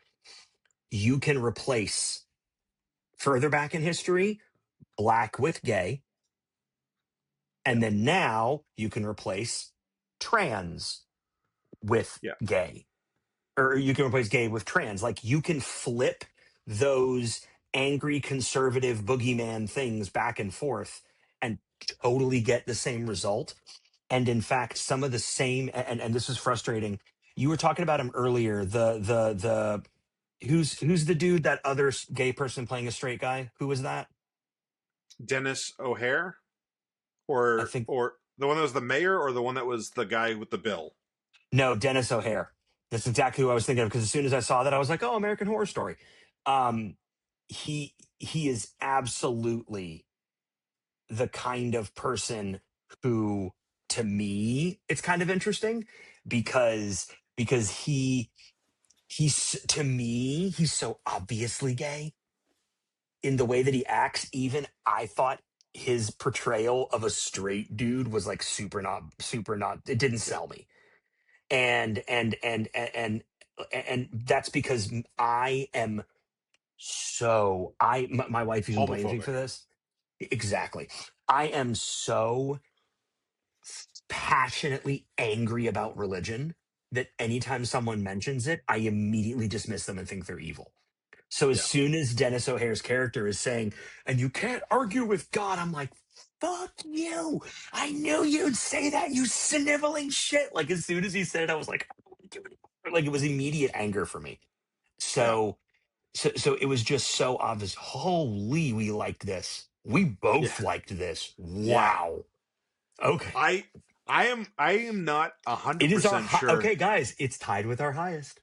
you can replace further back in history black with gay, and then now you can replace trans with Yeah. gay, or you can replace gay with trans. Like, you can flip those angry conservative boogeyman things back and forth and totally get the same result. And in fact, some of the same, and this is frustrating. You were talking about him earlier. The who's the dude, that other gay person playing a straight guy? Who was that? Dennis O'Hare, I think or the one that was the mayor, or the one that was the guy with the bill. no, Dennis O'Hare. That's exactly who I was thinking of, because as soon as I saw that, I was like, oh, American Horror Story. He is absolutely the kind of person who, to me, it's kind of interesting because he's, to me, he's so obviously gay in the way that he acts. Even I thought his portrayal of a straight dude was like super not, it didn't Yeah. sell me. And that's because I am so, my wife even blames me Homophobic. for this. Exactly. I am so passionately angry about religion that anytime someone mentions it, I immediately dismiss them and think they're evil. So as Yeah. soon as Dennis O'Hare's character is saying, and you can't argue with God, I'm like, fuck you. I knew you'd say that, you sniveling shit. Like, as soon as he said it, I was like, I don't wanna do it anymore. Like, it was immediate anger for me. Yeah. So it was just so obvious. Holy, we liked this. We Yeah. both liked this. Yeah. Wow. Okay. I am not It is our 100% sure. okay, guys. It's tied with our highest.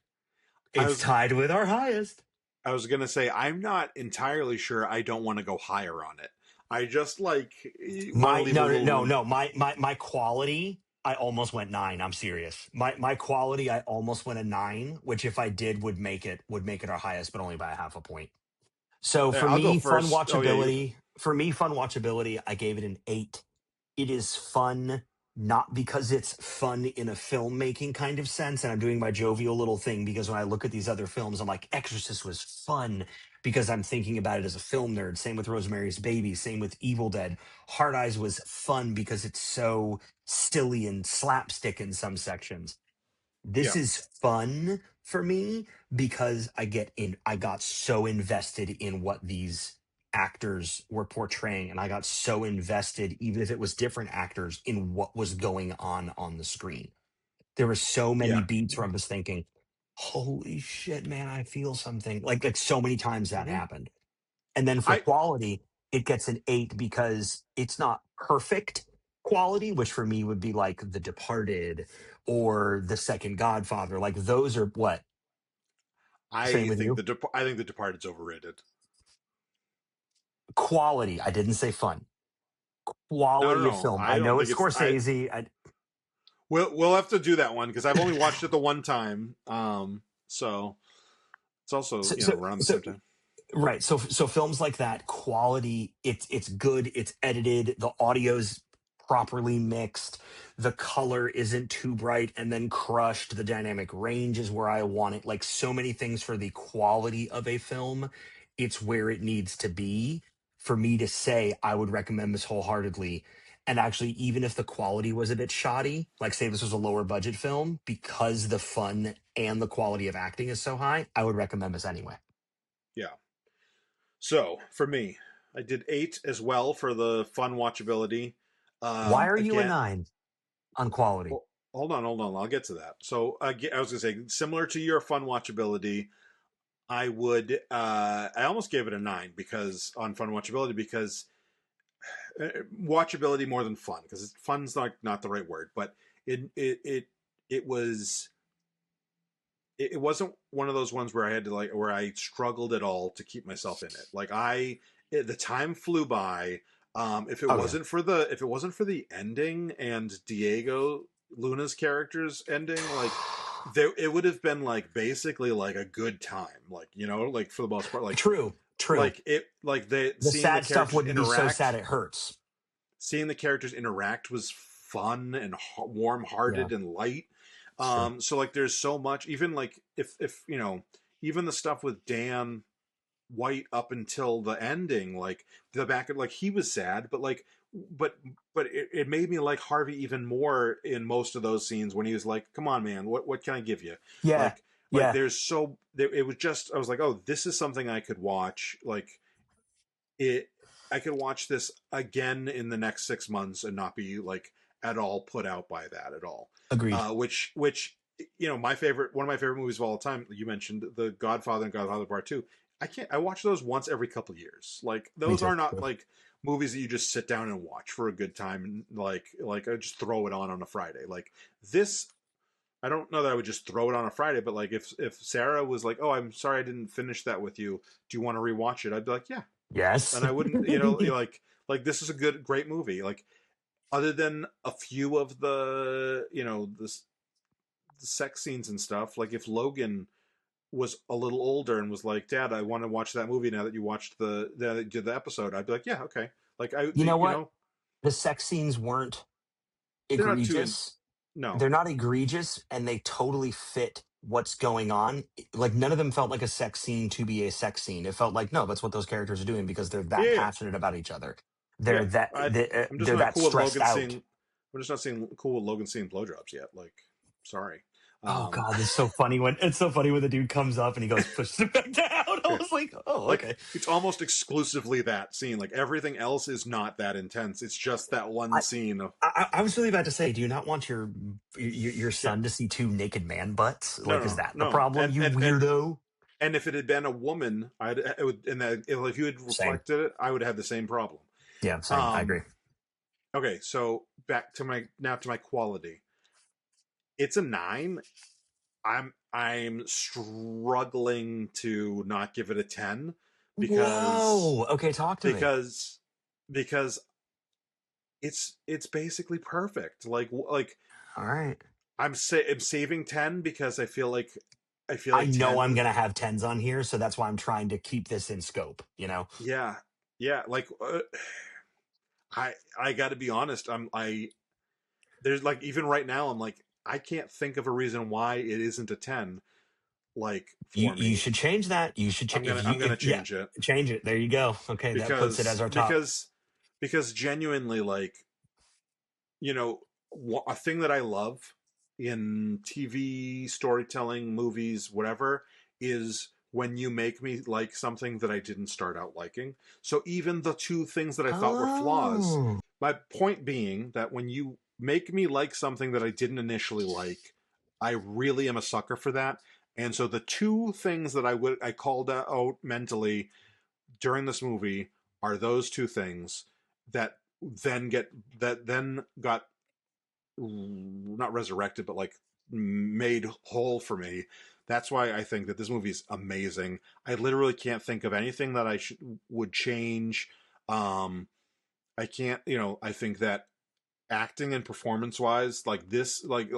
I It's was tied with our highest. I was gonna say I'm not entirely sure. I don't want to go higher on it. I just like want to My leave a no no little no room. no. My quality. I almost went 9. I'm serious. My quality. I almost went a 9, which if I did would make it our highest, but only by a half a point. So Yeah, for I'll go me, fun first. Oh yeah, you. watchability. For me, fun watchability. I gave it an 8. It is fun, not because it's fun in a filmmaking kind of sense. And I'm doing my jovial little thing because when I look at these other films, I'm like, Exorcist was fun because I'm thinking about it as a film nerd. Same with Rosemary's Baby. Same with Evil Dead. Hard Eyes was fun because it's so silly and slapstick in some sections. This Yeah. is fun for me because I got so invested in what these actors were portraying, and I got so invested, even if it was different actors, in what was going on the screen. There were so many Yeah. beats where I was thinking, holy shit, man, I feel something. Like so many times that hmm happened. And then for I quality, it gets an 8 because it's not perfect quality, which for me would be like The Departed or The Second Godfather. Like, those are what? Same I with think you? the Departed's overrated. Quality. I didn't say fun. No, no, Quality of no. film. I I don't know think it's it's. Scorsese. We'll have to do that one because I've only watched it the one time. So it's also so, so, around the so same time. Right. So films like that, quality, it's good, it's edited, the audio's properly mixed, the color isn't too bright and then crushed, the dynamic range is where I want it. Like, so many things for the quality of a film, it's where it needs to be for me to say I would recommend this wholeheartedly. And actually, even if the quality was a bit shoddy, like say this was a lower budget film, because the fun and the quality of acting is so high, I would recommend this anyway. Yeah. So for me, I did 8 as well for the fun watchability. Why are you a Again, 9 on quality? hold on. I'll get to that. So I was gonna say similar to your fun watchability. I would. I almost gave it a 9 because on fun watchability because watchability more than fun because fun's not the right word, but it was it wasn't one of those ones where I had to where I struggled at all to keep myself in it. The time flew by. If it Oh yeah, wasn't for the ending and Diego Luna's character's ending, it would have been like basically like a good time, like for the most part, true, true. The seeing the sad stuff characters wouldn't be so sad interact it hurts. was fun and warm Yeah. hearted and light. So like there's so much, even like if even the stuff with Dan White up until the ending, like the back of like he was sad, but like but it made me like Harvey even more in most of those scenes when he was like, come on man, what can I give you? Yeah. Like Yeah. there's so there, it was just I was like, oh, this is something I could watch. Like it I could watch this again in the next 6 months and not be like at all put out by that at all. Agreed. Which my favorite one of my favorite movies of all time. You mentioned The Godfather and Godfather Part Two. I watch those once every couple of years. Like Me those too. are not like movies that you just sit down and watch for a good time and like I just throw it on a Friday. Like this I don't know that I would just throw it on a Friday, but like if Sarah was like, "Oh, I'm sorry I didn't finish that with you. Do you want to rewatch it?" I'd be like, "Yeah." Yes. And I wouldn't, like this is a great movie. Like other than a few of the sex scenes and stuff, like if Logan was a little older and was like, "Dad, I want to watch that movie now that you watched the episode," I'd be like, "Yeah, okay." Like You know what? The sex scenes weren't they're not too egregious. no. They're not egregious, and they totally fit what's going on. Like none of them felt like a sex scene to be a sex scene. It felt like no, that's what those characters are doing because they're that Yeah, passionate about each other. yeah. They're that I'm just they're not that cool with stressed Logan out. seeing. I'm just not seeing cool with Logan seeing blowjobs yet. Like, sorry. Oh Um, god, it's so funny when the dude comes up and he goes pushes it back down. I yeah. was like, oh Like okay. it's almost exclusively that scene. Like everything else is not that intense. It's just that one I, scene of I was really about to say, do you not want your yeah. son to see two naked man butts? No, Like, is no, that the no. problem, you weirdo? And if it had been a woman, it would. And that if you had Same. reflected it, I would have the same problem. Yeah, same. I Um. agree. Okay, so back to my quality. It's a 9. I'm struggling to not give it a 10 because Whoa. Okay, talk to me. because because it's basically perfect. Like All right. I'm saving 10 because I feel I like know I'm 10. gonna have tens on here, so that's why I'm trying to keep this in scope. Yeah, yeah, like I got to be honest. I there's like even right now I'm like I can't think of a reason why it isn't a 10 like You for you me. should change that. You should if you I'm gonna if yeah, change it change it. There you go. Okay, that puts it as because our top. because genuinely like a thing that I love in TV, storytelling, movies, whatever, is when you make me like something that I didn't start out liking. So even the two things that I thought were flaws, Oh. my point being that when you make me like something that I didn't initially like, I really am a sucker for that. And so the two things that I called out mentally during this movie are those two things that then got not resurrected, but like made whole for me. That's why I think that this movie is amazing. I literally can't think of anything that would change. I can't, I think that acting and performance wise, like this, like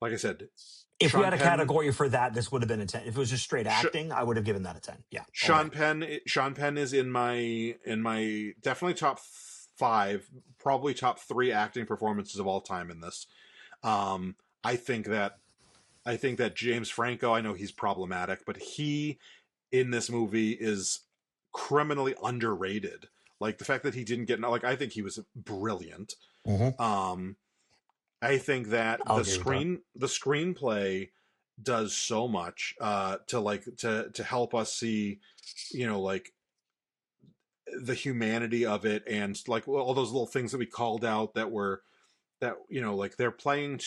I said, If we Sean had a Penn, category for that, this would have been a 10. If it was just straight Sh- acting, I would have given that a 10. Yeah, all day. Sean Penn is in my definitely top 5, probably top 3 acting performances of all time in this. Um, I think that James Franco, I know he's problematic, but he in this movie is criminally underrated. Like the fact that he didn't get like I think he was brilliant. Mm-hmm. I think that I'll agree with that. the screenplay does so much to help us see, like the humanity of it and like all those little things that we called out that like they're trying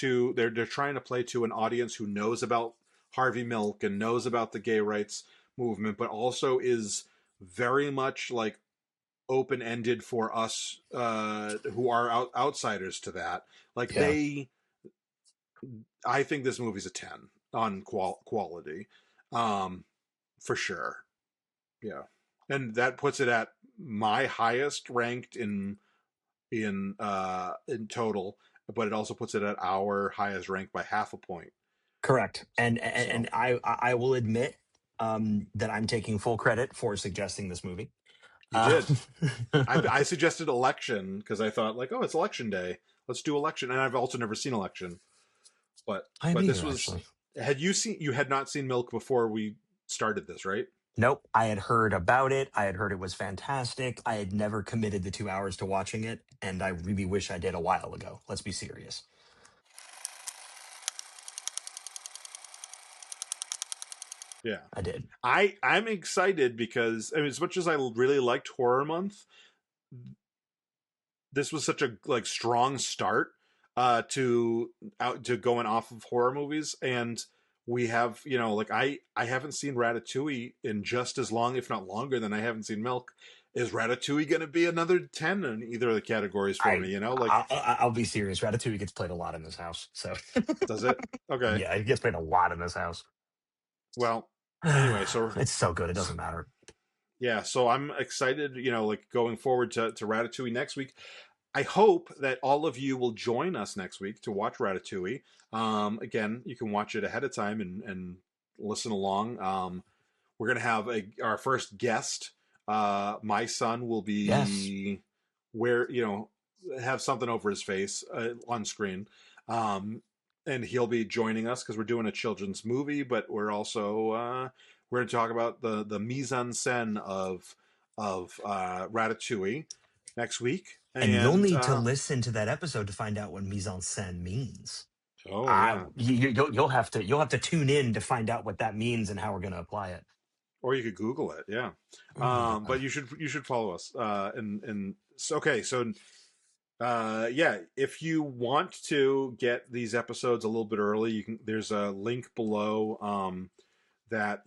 to play to an audience who knows about Harvey Milk and knows about the gay rights movement, but also is very much like open ended for us who are outsiders to that. Like Yeah. I think this movie's a 10 on quality, for sure. Yeah, and that puts it at my highest ranked in total, but it also puts it at our highest rank by half a point. Correct. And So I will admit that I'm taking full credit for suggesting this movie. you Uh, did. I suggested election because I thought like, oh, it's election day. Let's do election, and I've also never seen election. I haven't this either, was, actually. you had not seen Milk before we started this, right? Nope. I had heard about it. I had heard it was fantastic. I had never committed the 2 hours to watching it, and I really wish I did a while ago. Let's be serious. Yeah. I did. I'm excited because, I mean, as much as I really liked Horror Month, this was such a like strong start to out to going off of horror movies. And we have, like, I haven't seen Ratatouille in just as long, if not longer, than I haven't seen Milk. Is Ratatouille going to be another 10 in either of the categories for me? Like, I'll be serious. Ratatouille gets played a lot in this house. So does it? Okay. yeah, it gets played a lot in this house. Well, anyway, so It's so good. It doesn't matter. yeah, so I'm excited, like going forward to Ratatouille next week. I hope that all of you will join us next week to watch Ratatouille. Again, you can watch it ahead of time and listen along. We're gonna have our first guest. My son will Yes. be where have something over his face on screen, and he'll be joining us because we're doing a children's movie, but we're going to talk about the mise en scène of Ratatouille next week. And you'll And need to listen to that episode to find out what mise en scène means. oh yeah, You'll have to tune in to find out what that means and how we're going to apply it. or you could Google it. Yeah, Oh yeah. but you should follow us. And so, okay, so yeah, if you want to get these episodes a little bit early, there's a link below that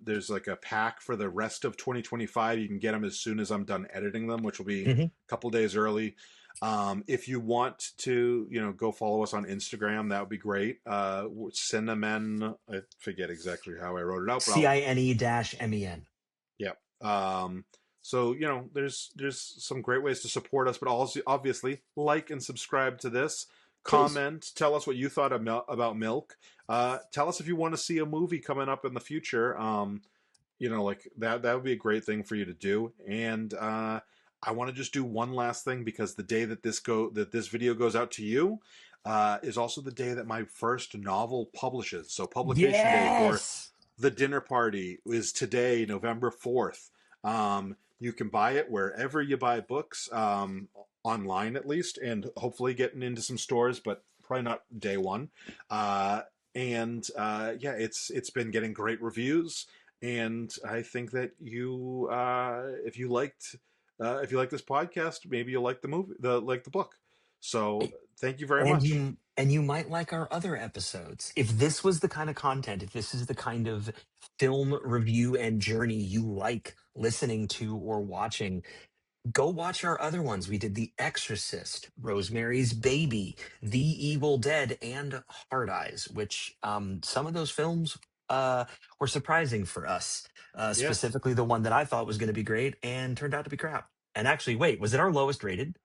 there's like a pack for the rest of 2025. You can get them as soon as I'm done editing them, which will be a couple days early. If you want to, go follow us on Instagram, that would be great. Cinnamon, I forget exactly how I wrote it out, but CINE-MEN. yeah. So there's some great ways to support us, but also obviously like and subscribe to this. Please. Comment, tell us what you thought about Milk. Tell us if you want to see a movie coming up in the future. Like that would be a great thing for you to do. And I want to just do one last thing, because the day that this video goes out to you is also the day that my first novel publishes. So publication day for Yes. The Dinner Party is today, November 4th. You can buy it wherever you buy books, online at least, and hopefully getting into some stores, but probably not day one. Yeah, it's been getting great reviews, and I think that if you liked this podcast, maybe you'll like the movie, the book. So thank you very And much. you might like our other episodes. If this was the kind of content, if this is the kind of film review and journey you like listening to or watching, go watch our other ones. We did The Exorcist, Rosemary's Baby, The Evil Dead, and Hard Eyes, which some of those films were surprising for us. Yeah, Specifically, the one that I thought was going to be great and turned out to be crap. And actually, wait, was it our lowest rated?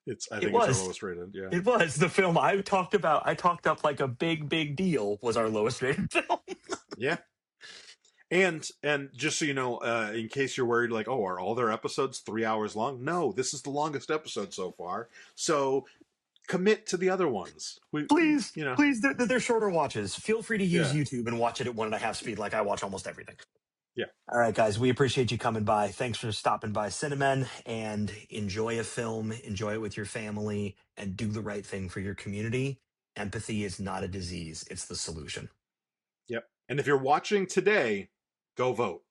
I It think it's our was. lowest rated. Yeah. It was the film I talked about. I talked up like a big deal. Was our lowest rated film. Yeah. And just so you know, in case you're worried, like, oh, are all their episodes 3 hours long? No, this is the longest episode so far. So commit to the other ones. Please, You know, please, they're shorter watches. Feel free to use yeah, YouTube and watch it at 1.5 speed, like I watch almost everything. yeah, All right, guys, we appreciate you coming by. Thanks for stopping by Cinnamon, and enjoy a film, enjoy it with your family, and do the right thing for your community. Empathy is not a disease, it's the solution. yep. And if you're watching today, go vote.